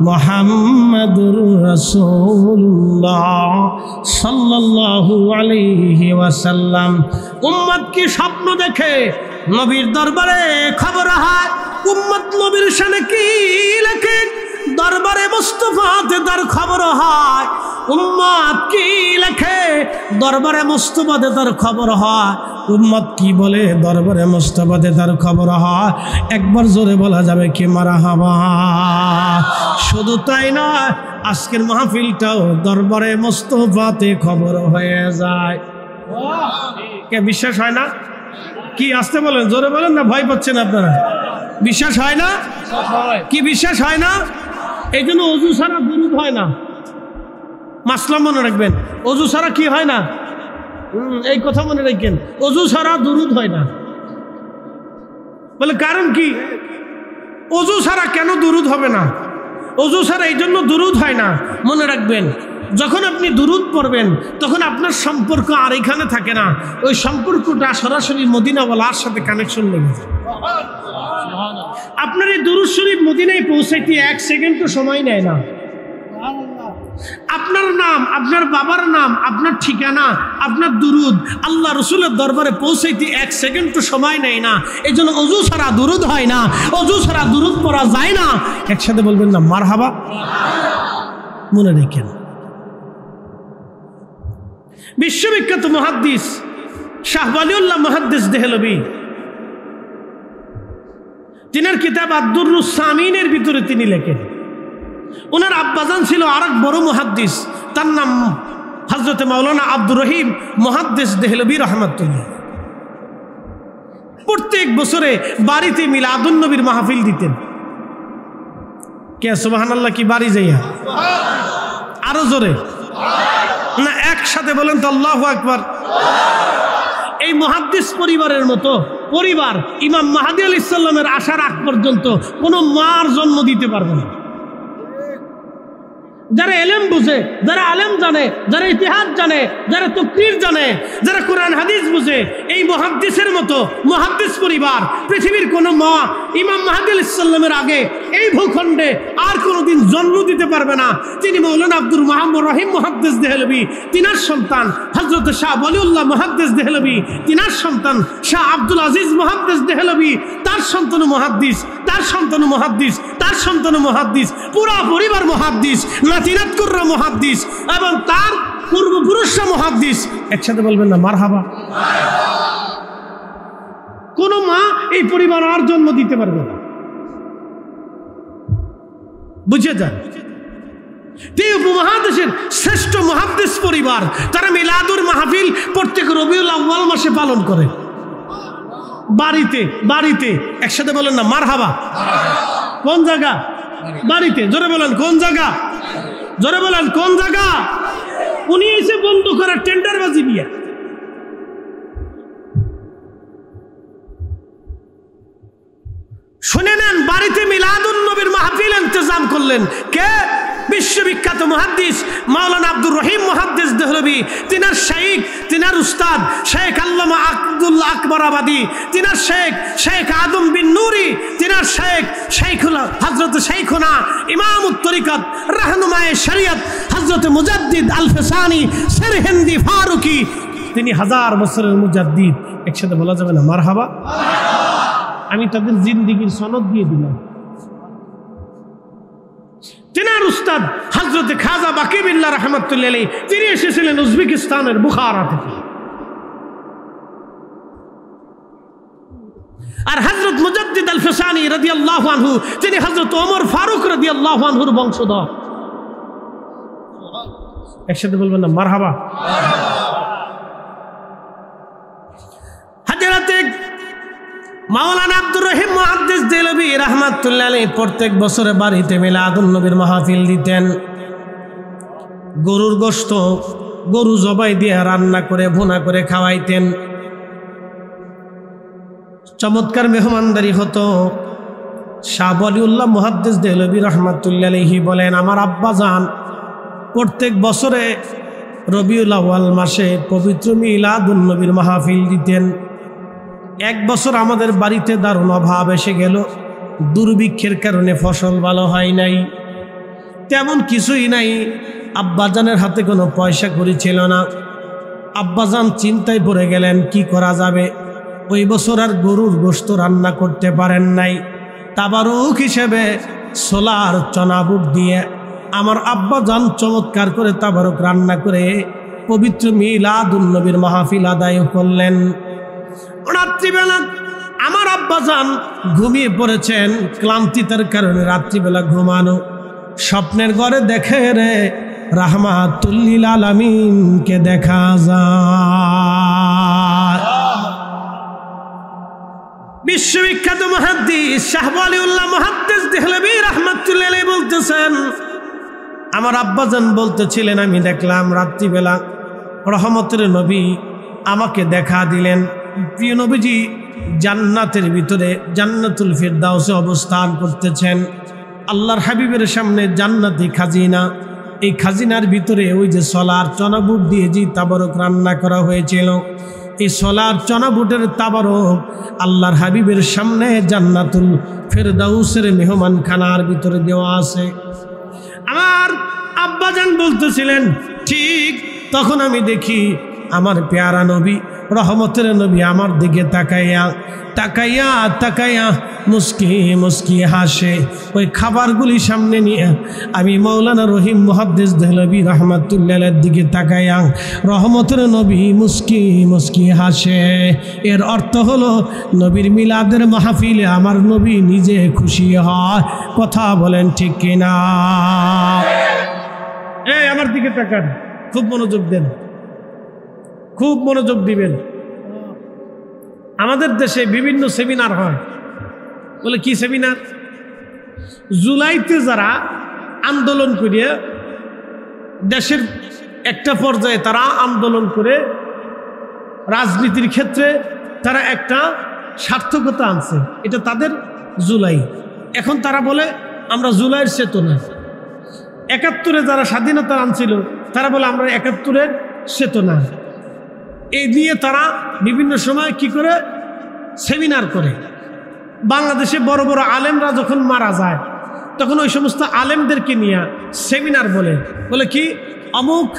S1: মুহাম্মাদুর রাসূলুল্লাহ সাল্লাল্লাহু আলাইহি ওয়াসাল্লাম। উম্মত কি স্বপ্ন দেখে নবীর দরবারে খবর হয়? উম্মত নবীর শানে কি লেখে? দরবারে মুস্তাফাতে তার খবর হয়। উম্মত কি লেখে? দরবারে মুস্তাফাতে তার খবর হয়। উম্মত কি বলে? দরবারে মুস্তাফাতে তার খবর হয়। একবার জোরে বলা যাবে কি মারহাবা? শুধু তাই না, আজকের মাহফিলটাও দরবারে মুস্তাফাতে খবর হয়ে যায়। কে বিশ্বাস হয় না? কি আসতে বলেন, জোরে বলেন না, ভয় পাচ্ছেন আপনারা? বিশ্বাস হয় না? কি বিশ্বাস হয় না? এই জন্য অজু ছাড়া দুরূদ হয় না। মাসলা মনে রাখবেন, অজু ছাড়া কি হয় না? এই কথা মনে রাখবেন, অজু ছাড়া দুরূদ হয় না। বলে কারণ কি? অজু ছাড়া কেন দুরূদ হবে না? অজু ছাড়া এই জন্য দুরূদ হয় না। মনে রাখবেন, যখন আপনি দুরূদ পড়বেন তখন আপনার সম্পর্ক আর এখানে থাকে না, ওই সম্পর্কটা সরাসরি মদিনাওয়ালার সাথে কানেকশন লেগে যায়। আপনার এই দুরূদ শরীফ মদিনায় পৌঁছাইতে 1 সেকেন্ডও সময় নেয় না। আপনার নাম, আপনার বাবার নাম, আপনার ঠিকানা, আপনার দুরূদ আল্লাহ রসুলের দরবারে পৌঁছাইতে 1 সেকেন্ডও সময় নেয় না। এই জন্য অজু ছাড়া দুরূদ হয় না, অজু ছাড়া দুরূদ পড়া যায় না। একসাথে বলবেন না মারহাবা? মনে রেখেন, বিশ্ববিখ্যাত মুহাদ্দিস শাহ ওয়ালিউল্লাহ মুহাদ্দিস দেহলভী, তিনার কিতাব আদ-দুররুস সামিনের ভিতরে তিনি লেখেন, ওনার আব্বাজান ছিল আরেক বড় মুহাদ্দিস, তার নাম হযরত মাওলানা আব্দুর রহিম মুহাদ্দিস দেহলভী রাহমাতুল্লাহ। প্রত্যেক বছরে বাড়িতে মিলাদুন নবীর মাহফিল দিতেন। কে সুবহানাল্লাহ কি বাড়ি যাইয়া? আরো জোরে না, একসাথে বলেন তো আল্লাহু আকবার। এই মুহাদ্দিস পরিবারের মতো পরিবার ইমাম মাহদী আলাইহিস সালামের আসার আগ পর্যন্ত কোনো মার জন্ম দিতে পারবে না। যারা এলেম বুঝে, যারা আলেম জানে, যারা ইতিহাস জানে, যারা তাফসীর জানে, যারা কোরআন হাদিস বুঝে, এই মুহাদ্দিসের মতো মুহাদ্দিস পরিবার পৃথিবীর কোনো মা ইমাম মাহদী আলাইহিস সালামের আগে এই ভূখণ্ডে আর কোনোদিন জন্ম দিতে পারবে না। তিনি মাওলানা আব্দুর রহিম মুহাদ্দিস দেহলভী, তিনার সন্তান হযরত শাহ ওয়ালিউল্লাহ মুহাদ্দিস দেহলভী, তিনার সন্তান শাহ আব্দুল আজিজ মুহাদ্দিস দেহলভী, তার সন্তান মুহাদ্দিস, তার সন্তান মুহাদ্দিস, তার সন্তান মুহাদ্দিস, পুরা পরিবার মুহাদ্দিস, নাতিনাত কুররা মুহাদ্দিস এবং তার পূর্বপুরুষরা মুহাদ্দিস। একসাথে বলবেন না মারহাবা? কোন মা এই পরিবার আর জন্ম দিতে পারবে না। বুঝে যান, এই উপমহাদেশের শ্রেষ্ঠ মুহাদ্দিস পরিবার, তারা মিলাদুল মাহফিল প্রত্যেক রবিউল আউয়াল মাসে পালন করে বাড়িতে বাড়িতে। একসাথে বলেন না মারহাবা? কোন জায়গা? বাড়িতে। জোরে বলেন কোন জায়গা? জোরে বলেন কোন জায়গা? উনি এসে বন্ধ করার টেন্ডারবাজি নিয়ে শুনে নেন, বাড়িতে মিলাদুন নবীর মাহফিল ইন্তজাম করলেন কে? বিশ্ববিখ্যাত মুহাদ্দিস মাওলানা আব্দুর রহিম মুহাদ্দিস দেহলভী, তিনার শাইখ, তিনার উস্তাদ শেখ আল্লামা আব্দুল্লাহ আকবরাবাদী, তিনার শেখ আদম বিন নুরি, তিনার শেখুল হযরত শেখুনা ইমামুত তরিকত রাহনুমায়ে শরিয়ত হযরত মুজাদ্দিদ আল ফিসানি সিরহিন্দি ফারুকি, তিনি 1000 বছরের মুজাদ্দিদ। একসাথে বলা যাবে না মারহাবা? আমি তাদের জিন্দেগীর সনদ দিয়ে দিলাম। তিনার উস্তাদ হযরত খাজা বাকি বিল্লাহ রাহমাতুল্লাহ আলাইহি, তিনি এসেছিলেন উজবেকিস্তানের বুখারা থেকে। আর হযরত মুজাদ্দিদ আল ফিসানি রাদিয়াল্লাহু আনহু, তিনি হযরত ওমর ফারুক রাদিয়াল্লাহু আনহুর বংশধর। একসাথে বলবেন না মারহাবা? হযরতে মাওলানা আব্দুর রহিম মুহাদ্দিস দেহলভী রাহমাতুল্লাহ আলাইহি প্রত্যেক বছরে বাড়িতে মিলাদুন নবীর মাহফিল দিতেন। গরুর গোশত, গরু জবাই দিয়ে রান্না করে ভুনা করে খাওয়াইতেন। চমৎকার মেহমানদারি হতো। শাহ ওয়ালিউল্লাহ মুহাদ্দিস দেহলভী রাহমাতুল্লাহ আলাইহি বলেন, আমার আব্বাজান প্রত্যেক বছরে রবিউল আউয়াল মাসে পবিত্র মিলাদুন নবীর মাহফিল দিতেন। এক বছর আমাদের বাড়িতে দারুণ অভাব এসে গেল, দুর্ভিক্ষের কারণে ফসল ভালো হয় নাই, তেমন কিছুই নাই। আব্বাজানের হাতে কোনো পয়সা কড়ি ছিল না। আব্বাজান চিন্তায় পড়ে গেলেন কি করা যাবে। ওই বছর আর গরুর গোশত রান্না করতে পারেন নাই। তাবারুক হিসেবে সোলার চনা বুট দিয়ে আমার আব্বাজান চমৎকার করে তাবারুক রান্না করে পবিত্র মিলাদুন নবীর মাহফিল আদায় করলেন। রাত্রিবেলা আমার আব্বাজান ঘুমিয়ে পড়েছেন, ক্লান্তি তার কারণে রাত্রিবেলা ঘুমানো। স্বপ্নের ঘরে দেখে রে রাহমাতুল লিল আলামিনকে দেখা যায়। বিশ্ববিখ্যাত মুহাদ্দিস শাহ ওয়ালিউল্লাহ মুহাদ্দিস দেহলভী রাহমাতুল্লাহ আলাইহি বলতেছেন, আমার আব্বাজান বলতেছিলেন, আমি দেখলাম রাত্রিবেলা রহমতের নবী আমাকে দেখা দিলেন। প্রিয় নবীজি জান্নাতের ভিতরে জান্নাতুল ফিরদাউসে অবস্থান করতেছেন। আল্লাহর হাবিবের সামনে জান্নাতি খাজিনা, এই খাজিনার ভিতরে ওই যে সলার চনা বুট দিয়ে যে তাবারক রান্না করা হয়েছিল, এই সলার চনা বুটের তাবারক আল্লাহর হাবিবের সামনে জান্নাতুল ফিরদাউসের মেহমানখানার ভিতরে দেওয়া আছে। আমার আব্বাজান বলতেছিলেন, ঠিক তখন আমি দেখি আমার পেয়ারা নবী রহমতের নবী আমার দিকে তাকাইয়া তাকাইয়া তাকাইয়া মুস্কি মুস্কি হাসে। ওই খাবারগুলি সামনে নিয়ে আমি মাওলানা রহিম মুহাদ্দিস দেহলভী রাহমাতুল্লাহ আলাইহির দিকে তাকাইয়া রহমতের নবী মুস্কি মুস্কি হাসে। এর অর্থ হলো নবীর মিলাদের মাহফিলে আমার নবী নিজে খুশি হয়। কথা বলেন ঠিক কিনা? এই আমার দিকে তাকান, খুব মনোযোগ দেন, খুব মনোযোগ দিবেন। আমাদের দেশে বিভিন্ন সেমিনার হয়। বলে কি সেমিনার? জুলাইতে যারা আন্দোলন করিয়া দেশের একটা পর্যায়ে তারা আন্দোলন করে রাজনীতির ক্ষেত্রে তারা একটা সার্থকতা আনছে, এটা তাদের জুলাই। এখন তারা বলে আমরা জুলাইয়ের চেতনা। ৭১-এ যারা স্বাধীনতা আনছিল তারা বলে আমরা ৭১-এর চেতনা। এই নিয়ে তারা বিভিন্ন সময় কি করে সেমিনার করে। বাংলাদেশে বড় বড় আলেমরা যখন মারা যায় তখন ওই সমস্ত আলেমদেরকে নিয়ে সেমিনার বলে কি অমুক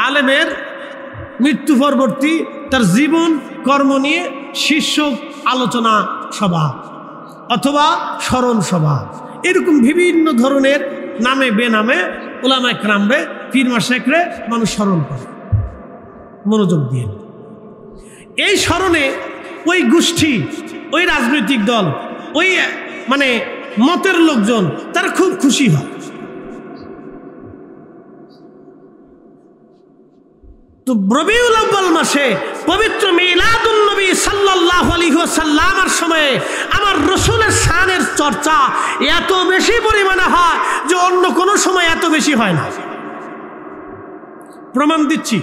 S1: আলেমের মৃত্যু পরবর্তী তার জীবন কর্ম নিয়ে শীর্ষক আলোচনা সভা অথবা স্মরণ সভা, এরকম বিভিন্ন ধরনের নামে বেনামে উলামায়ে কেরামরে পীর মাশায়েখরে মানুষ স্মরণ করে। মনোযোগ দিয়ে এই স্মরণে ওই গোষ্ঠী, ওই রাজনৈতিক দল, ওই মানে মতের লোকজন তারা খুব খুশি হয়। তো রবিউল আউয়াল মাসে পবিত্র মিলাদুন নবী সাল্লাল্লাহু আলাইহি ওয়াসাল্লামের সময়ে আমার রাসূলের শানের চর্চা এত বেশি পরিমাণে হয় যে অন্য কোনো সময় এত বেশি হয় না। প্রমাণ দিচ্ছি,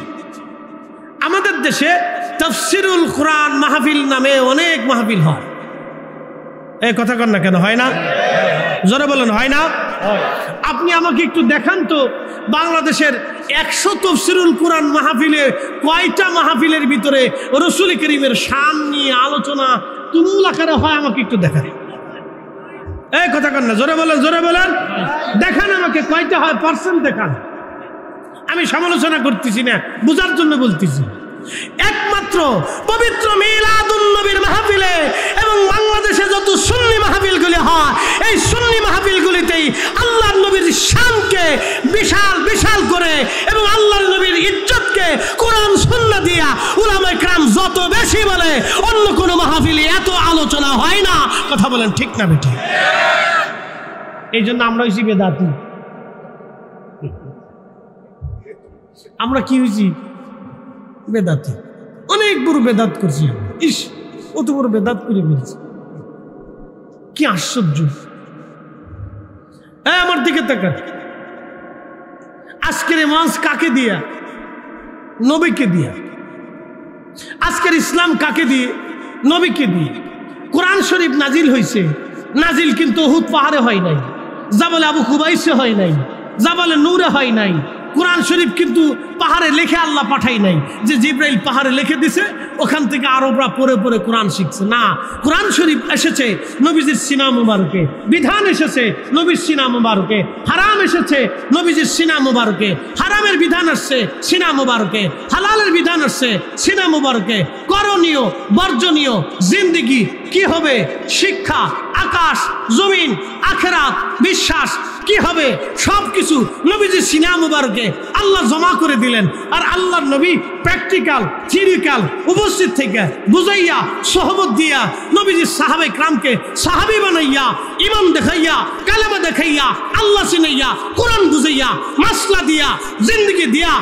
S1: আমাদের দেশে তাফসিরুল কোরআন মাহফিল নামে অনেক মাহফিল হয়। এই কথা কন না কেন, হয় না? জোরে বলেন হয় না? আপনি আমাকে একটু দেখান তো বাংলাদেশের 100 তাফসীরুল কোরআন মাহফিলে কয়টা মাহফিলের ভিতরে রাসূল করিমের শান নিয়ে আলোচনা তুমুল আকারে হয়? আমাকে একটু দেখান। এই কথা কন না, জোরে বলেন, জোরে বলেন, দেখান আমাকে কয়টা হয়, পার্সেন্ট দেখান। আমি সমালোচনা করতেছি না, বোঝার জন্য বলতেছি। একমাত্র পবিত্র মিলাদুন নবীর মাহফিলে এবং বাংলাদেশে যত সুন্নি মাহফিলগুলি হয়, এই সুন্নি মাহফিলগুলিতেই আল্লাহর নবীর শানকে বিশাল বিশাল করে এবং আল্লাহর নবীর ইজ্জতকে কোরআন সুন্নাহ দিয়া উলামায়ে কেরাম যত বেশি বলে, অন্য কোনো মাহফিলে এত আলোচনা হয় না। কথা বলেন ঠিক না বেঠিক? এই জন্য আমরা হইছি বেদাতি। আমরা কি হয়েছি? বেদাতি। অনেক বড় বেদাত করছি। ইস, অত বড় বেদাত করে ফেলছি, কি আশ্চর্য! আমার দিকে তাকান। আজকের ওয়াজ কাকে দিয়া? নবীকে দিয়া। আজকের ইসলাম কাকে দিয়ে? নবীকে দিয়ে। কোরআন শরীফ নাজিল হয়েছে, নাজিল কিন্তু উহুদ পাহাড়ে হয় নাই, জাবালে আবু কুবাইসে হয় নাই, জাবালে নূরে হয় নাই। কোরআন শরীফ কিন্তু পাহাড়ে লিখে আল্লাহ পাঠাই নাই যে জিব্রাইল পাহাড়ে লিখে দিছে, ওখান থেকে আরবরা পড়ে পড়ে কোরআন শিখছে। না, কোরআন শরীফ এসেছে নবীজির সিনা মুবারকে, বিধান এসেছে নবীর সিনা মুবারকে, হারাম এসেছে নবীজির সিনা মুবারকে, হারামের বিধান আসছে সিনা মুবারকে, হালালের বিধান আসছে সিনা মুবারকে। করণীয় বর্জনীয় জিন্দেগি কি হবে, শিক্ষা, আকাশ জমিন, আখিরাত, বিশ্বাস কি হবে, সবকিছু নবীজির সিনা মুবারকে আল্লাহ জমা করে দিলেন। আর আল্লাহর নবী প্র্যাকটিক্যাল থিওরিক্যাল উপস্থিত থেকে বুঝাইয়া সহবত দিয়া নবীজির সাহাবে ক্রামকে সাহাবি বানাইয়া, ইমান দেখাইয়া, কালেমা দেখাইয়া, আল্লাহ চিনাইয়া, কোরআন বুঝাইয়া, মাসলা দিয়া, জিন্দগি দিয়া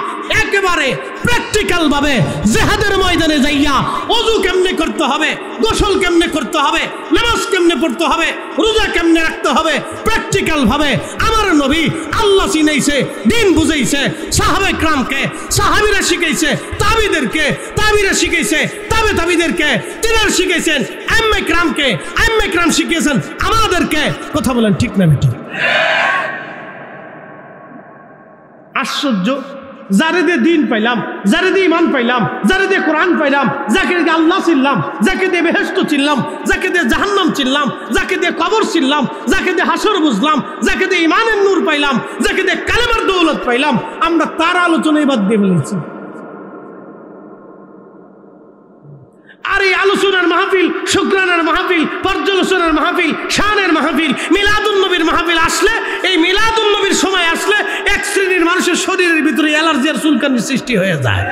S1: একেবারে প্র্যাকটিক্যাল ভাবে জিহাদের ময়দানে যাইয়া ওযু কেমনে করতে হবে, গোসল কেমনে করতে হবে, নামাজ কেমনে পড়তে হবে, রোজা কেমনে রাখতে হবে, প্র্যাকটিক্যাল ভাবে আমার নবী আল্লাহ চিনাইছে, দিন বুঝাইছে, সাহাবে ক্রামকে, সাহাবীরা শিখাইছে, তাবিদেরকে, তাবিরা শিখাইছে, তাবে তাবিদেরকে, তিনার শিখাইছেন আম্মে ক্রামকে, আম্মে ক্রাম শিখিয়েছেন আমাদেরকে। কথা বলেন ঠিক না বেঠিক? আশ্চর্য! যারে দিয়ে দিন পাইলাম, যারে দিয়ে ইমান পাইলাম, যারে দিয়ে কোরআন পাইলাম, যাকে দিয়ে আল্লাহ চিনলাম, যাকে দিয়ে বেহেশত চিনলাম, যাকে দিয়ে জাহান্নাম চিনলাম, যাকে দিয়ে কবর চিনলাম, যাকে দিয়ে হাসর বুঝলাম, যাকে দিয়ে ইমানের নূর পাইলাম, যাকে দিয়ে কালেমার দৌলত পাইলাম, আমরা তার আলোচনায় বাদ দিয়ে ফেলেছি। আর এই আলোচনার মাহফিল, শুকরানার মাহফিল, পর্যালোচনার মাহফিল, শানের মাহফিল, মিলাদুন নবীর মাহফিল আসলে, এই মিলাদুন নবীর সময় আসলে এক শ্রেণীর মানুষের শরীরের ভিতরে অ্যালার্জি আর চুলকানির সৃষ্টি হয়ে যায়।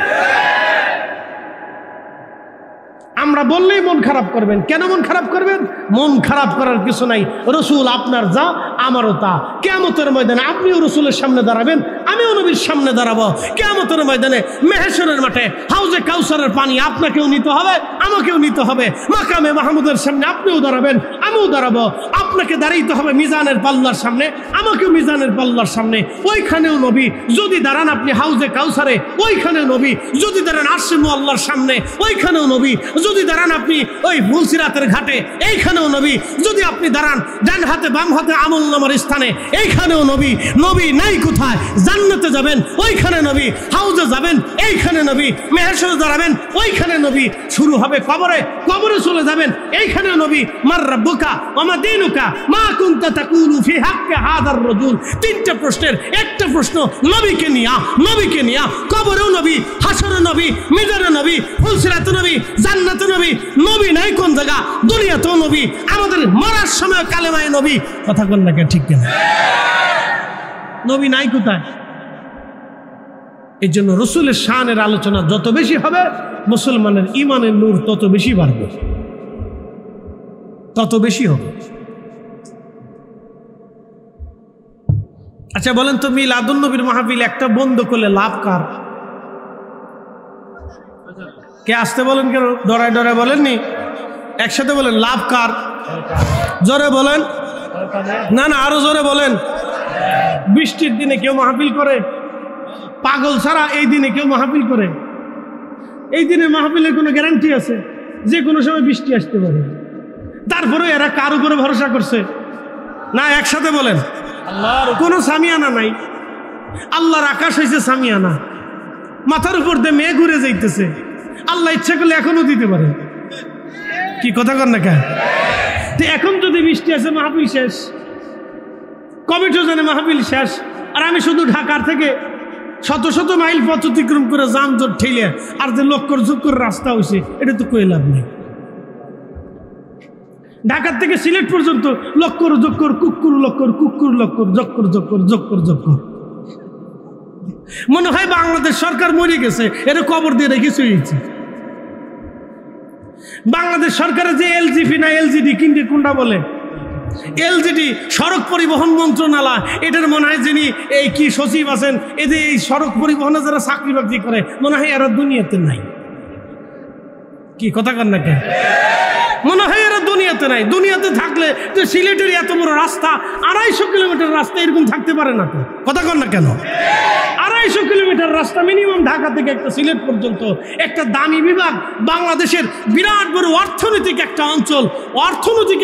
S1: আমরা বললেই মন খারাপ করবেন। কেন মন খারাপ করবেন? মন খারাপ করার কিছু নাই। রসুল আপনার যা, আমারও তা। কিয়ামতের ময়দানে আপনিও রসুলের সামনে দাঁড়াবেন, আমিও নবীর সামনে দাঁড়াবো। কিয়ামতের ময়দানে মেহেশরের মাঠে হাউজে কাউসারের পানি আপনাকেও নিতে হবে, আমাকেও নিতে হবে। মাকামে মাহমুদের সামনে আপনিও দাঁড়াবেন, আমিও দাঁড়াবো। আপনাকে দাঁড়াইতে হবে মিজানের পাল্লার সামনে, আমাকেও মিজানের পাল্লার সামনে। ওইখানেও নবী যদি দাঁড়ান আপনি হাউজে কাউসারে, ওইখানেও নবী। যদি দাঁড়ান আরশে মুআল্লার সামনে, ওইখানেও নবী। যদি দাঁড়ান আপনি ওই ফুলসিরাতের ঘাটে, এইখানেও নবী। যদি আপনি দাঁড়ান ডান হাতে বাম হাতে আমল নামার স্থানে, এইখানেও নবী। নবী নাই কোথায়? জান্নাতে যাবেন, ওইখানে নবী। হাউজে যাবেন, এইখানে নবী। মেহেশরে দাঁড়াবেন, ওইখানে নবী। শুরু হবে কবরে, কবরে চলে যাবেন, এইখানে নবী। মার রাব্বুকা ওয়া মা দীনুকা মা কুনতা তাকুলু ফি হাক্কি হাদার রাজুল। তিনটা প্রশ্নের একটা প্রশ্ন নবীকে নিয়া, নবীকে নিয়া। কবরেও নবী, হাসরে নবী, মিজানে নবী, ফুলসিরাতে নবী, জান্নাতে নবী। নবী নাই কোন জায়গা? দুনিয়াতেও নবী, আমাদের মরার সময় কালেমায় নবী। কথা কোন না ঠিক কেন? নবী নাই কোথায়? এই জন্য রসুলের শানের আলোচনা যত বেশি হবে, মুসলমানের ইমানের নূর তত বেশি বাড়বে, তত বেশি হবে। আচ্ছা বলেন তো, মিলাদুন নবীর মাহফিল একটা বন্ধ করলে লাভ কার? কে আসতে বলেন কেন? ডরায় ডরায় বলেননি, একসাথে বলেন লাভ কার? জোরে বলেন না, না আরো জোরে বলেন। বৃষ্টির দিনে কেউ মাহফিল করে? পাগল ছাড়া এই দিনে কেউ মাহফিল করে? এই দিনে মাহফিলের কোনো গ্যারান্টি আছে? যে কোনো সময় বৃষ্টি আসতে পারে। তারপরে এরা কার উপরে ভরসা করছে? না একসাথে বলেন, কোনো সামিয়ানা নাই। আল্লাহর আকাশ হয়েছে সামিয়ানা, মাথার উপর দিয়ে মেয়ে ঘুরে যাইতেছে। আল্লাহ ইচ্ছা করলে এখনো দিতে পারে। কি কথা কর না কেন? এখন যদি বৃষ্টি আছে মাহফিল শেষ, কমিটিও জানে মাহফিল শেষ, আর আমি শুধু ঢাকার থেকে শত শত মাইল পথ অতিক্রম করে যানজট ঠেলে আর যে লক্কর ঝুক্কর রাস্তা হয়েছে, এটা তো কই লাভ নেই। ঢাকার থেকে সিলেট পর্যন্ত লক্কর জক্কর কুক্কুর লক্কর কুক্কুর লক্কর জক্কর জক্কর জক্কর জক্কর। মনে হয় বাংলাদেশ সরকার মরে গেছে, এর কবর দিয়ে রেখেছে। বাংলাদেশ সরকারের যে এলজিপি না এলজিডি কিনতে কোনটা বলে, এলজিডি সড়ক পরিবহন মন্ত্রণালয়, এটার মনে হয় যিনি এই কি সচিব আছেন, এদের এই সড়ক পরিবহনে যারা চাকরি বাকরি করে, মনে হয় এরা দুনিয়াতে নাই। কি কথা কর না কেন? মনে হয় এরা দুনিয়াতে নাই। দুনিয়াতে থাকলে তো সিলেটের এত বড় রাস্তা, 250 কিলোমিটার রাস্তা এরকম থাকতে পারে না তো। কথা কর না কেন? 250 কিলোমিটার রাস্তা মিনিমাম ঢাকা থেকে একটা সিলেট পর্যন্ত, একটা দামি বিভাগ, বাংলাদেশের বিরাট বড় অর্থনৈতিক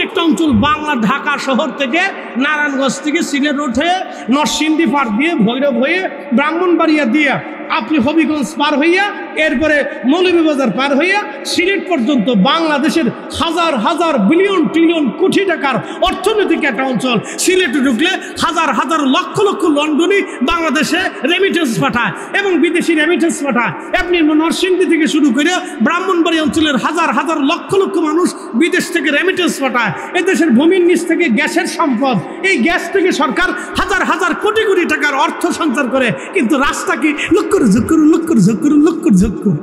S1: একটা অঞ্চল, বাংলা ঢাকা শহর থেকে নারায়ণগঞ্জ থেকে সিলেট উঠে নরসিংদী পার দিয়ে ভৈরব হয়ে ব্রাহ্মণবাড়িয়া দিয়ে আপনি হবিগঞ্জ পার হইয়া এরপরে মৌলভীবাজার পার হইয়া সিলেট পর্যন্ত বাংলাদেশের হাজার হাজার বিলিয়ন ট্রিলিয়ন কোটি টাকার অর্থনৈতিক একটা অঞ্চল। সিলেটে ঢুকলে হাজার হাজার লক্ষ লক্ষ লন্ডনী বাংলাদেশে রেমিটেন্স পাঠায় এবং বিদেশি রেমিটেন্স পাঠায়। আপনি নরসিংদী থেকে শুরু করে ব্রাহ্মণবাড়ি অঞ্চলের হাজার হাজার লক্ষ লক্ষ মানুষ বিদেশ থেকে রেমিটেন্স পাঠায়। এদেশের ভূমির নিচ থেকে গ্যাসের সম্পদ, এই গ্যাস থেকে সরকার হাজার হাজার কোটি কোটি টাকার অর্থ সঞ্চার করে, কিন্তু রাস্তা কি লক্কর ঝক্কর লক্কর ঝক্কর লক্কর ঝক্কর।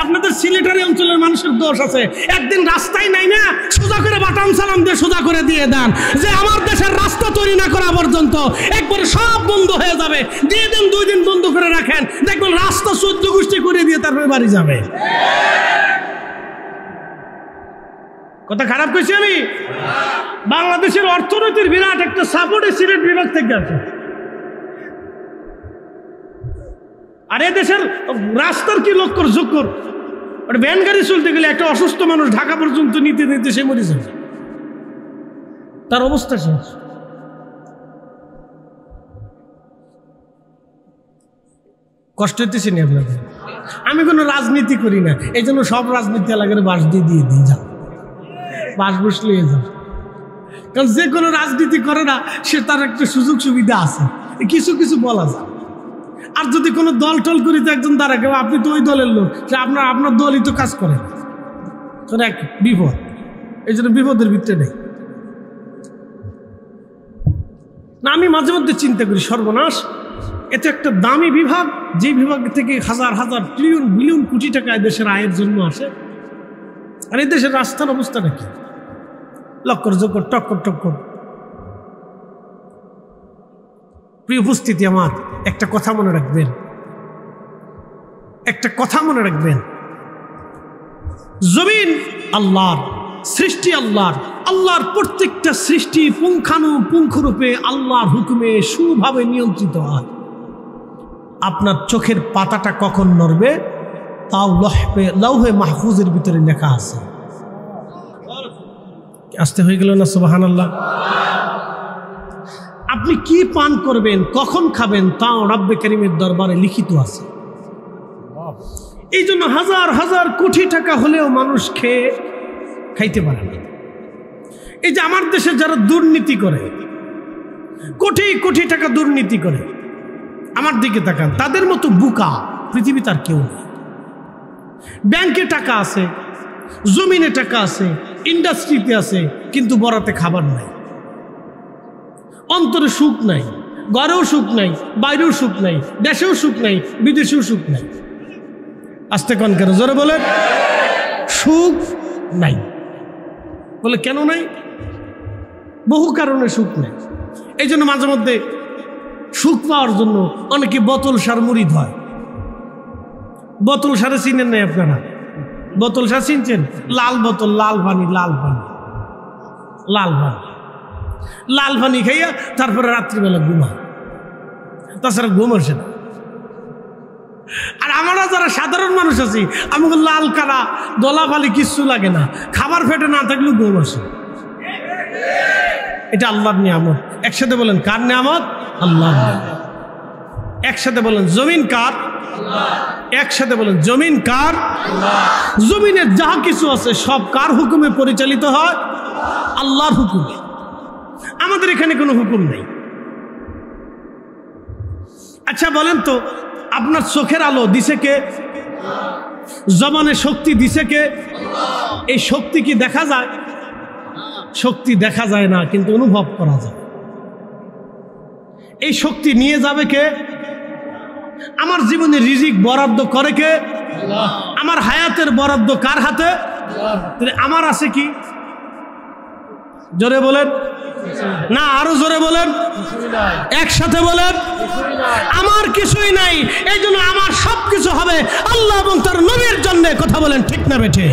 S1: আপনাদের সিলেটারি অঞ্চলের মানুষের দোষ আছে, একদিন রাস্তাই নাই না, সোজা করে বাটাম সালাম দিয়ে সোজা করে দিয়ে দেন যে আমার দেশের রাস্তা তৈরি না করা পর্যন্ত একবারে সব বন্ধ হয়ে যাবে, দিয়ে দেন, 2 দিন বন্ধ করে রাখেন, দেখবেন রাস্তা 14 গোষ্ঠী করে দিয়ে তারপরে বাড়ি যাবে। কথা খারাপ কইছি আমি? বাংলাদেশের অর্থনীতির বিরাট একটা সাপোর্টে সিলেট বিভাগ থেকে আছে। আর দেশের রাস্তার কি লক্কর ঝক্কর, ভ্যান গাড়ি চলতে গেলে একটা অসুস্থ মানুষ ঢাকা পর্যন্ত নিতে নিতে সে মরে যাবে, তার অবস্থা শেষ। কষ্ট হইতেছে নি আপনাদের? আমি কোনো রাজনীতি করি না, এই জন্য সব রাজনীতি এলাকার বাস দিয়ে দিই, যাও বাস বসলে যাও। কারণ যে কোনো রাজনীতি করে না, সে তার একটা সুযোগ সুবিধা আছে, কিছু কিছু বলা যায়। আর যদি কোনো দল টল করি তো একজন দাঁড়াকে, আপনি তো ওই দলের লোক, সে আপনার দলই তো কাজ করে, এক বিপদ। এই জন্য বিপদের ভিতরে নেই না। আমি মাঝে মধ্যে চিন্তা করি, সর্বনাশ, এতে একটা দামি বিভাগ, যে বিভাগ থেকে হাজার হাজার ট্রিলিয়ন বিলিয়ন কোটি টাকা দেশের আয়ের জন্য আসে, আর এই দেশের রাস্তার অবস্থাটা কি? লক্কর জক্কর টক্কর টক্কর। প্রিয় উপস্থিতি আমার, একটা কথা মনে রাখবেন, জমিন আল্লাহর সৃষ্টি, আল্লাহর প্রত্যেকটা সৃষ্টি পুঙ্খানুপুঙ্খরূপে আল্লাহর হুকুমে সুভাবে নিয়ন্ত্রিত হয়। আপনার চোখের পাতাটা কখন নড়বে তাও লৌহে মাহফুজের ভিতরে লেখা আছে। আসতে হয়ে গেল না? সুবহানাল্লাহ। আপনি কি পান করবেন, কখন খাবেন, তাও রব্বে কারীমের দরবারে লিখিত আছে। এই জন্য হাজার হাজার কোটি টাকা হলেও মানুষ খাইতে পারে না। এই যে আমার দেশে যারা দুর্নীতি করে, কোটি কোটি টাকা দুর্নীতি করে, আমার দিকে তাকান, তাদের মতো বোকা পৃথিবী তার কেউ নেই। ব্যাংকে টাকা আছে, জমিনে টাকা আছে, ইন্ডাস্ট্রিতে আছে, কিন্তু বরাতে খাবার নাই, অন্তরে সুখ নাই, ঘরেও সুখ নাই, বাইরেও সুখ নাই, দেশেও সুখ নাই, বিদেশেও সুখ নাই। আস্তে কন কেন, জোরে বলেন, সুখ নাই। বলে কেন নাই? বহু কারণে সুখ নাই। এই জন্য মাঝে মধ্যে সুখ পাওয়ার জন্য অনেকে বোতল সার মুরিদ হয়। বোতল সারে চিনেন নাই আপনারা? বোতল সার চিনছেন? লাল বোতল, লাল পানি, লাল পানি, লাল পানি, লাল পানি খাইয়া তারপরে রাত্রিবেলা ঘুমা, তাছাড়া ঘুম আসে না। আর আমরা যারা সাধারণ মানুষ আছি, আমাকে লাল কালা দলা ফালি কিচ্ছু লাগে না, খাবার পেটে না থাকলেও ঘুম আসে। এটা আল্লাহর নিয়ামত। একসাথে বলেন কার নিয়ামত? আল্লাহ। একসাথে বলেন জমিন কার? একসাথে বলেন জমিন কার? জমিনের যা কিছু আছে সব কার হুকুমে পরিচালিত হয়? আল্লাহর হুকুমে। আমাদের এখানে কোনো হুকুম নেই। আচ্ছা বলেন তো, আপনার চোখের আলো দিছে কে? জবানের শক্তি দিছে কে? এই শক্তি কি দেখা যায়? শক্তি দেখা যায় না, কিন্তু অনুভব করা যায়। এই শক্তি নিয়ে যাবে কে? আমার জীবনে রিজিক বরাদ্দ করে কে? আমার হায়াতের বরাদ্দ কার হাতে? আমার আছে কি? জোরে বলেন না, আরো জোরে বলেন, একসাথে বলেন, আমার কিছুই নাই। এই জন্য আমার সবকিছু হবে আল্লাহ এবং তার নবীর জন্য। কথা বলেন ঠিক না বেঠে?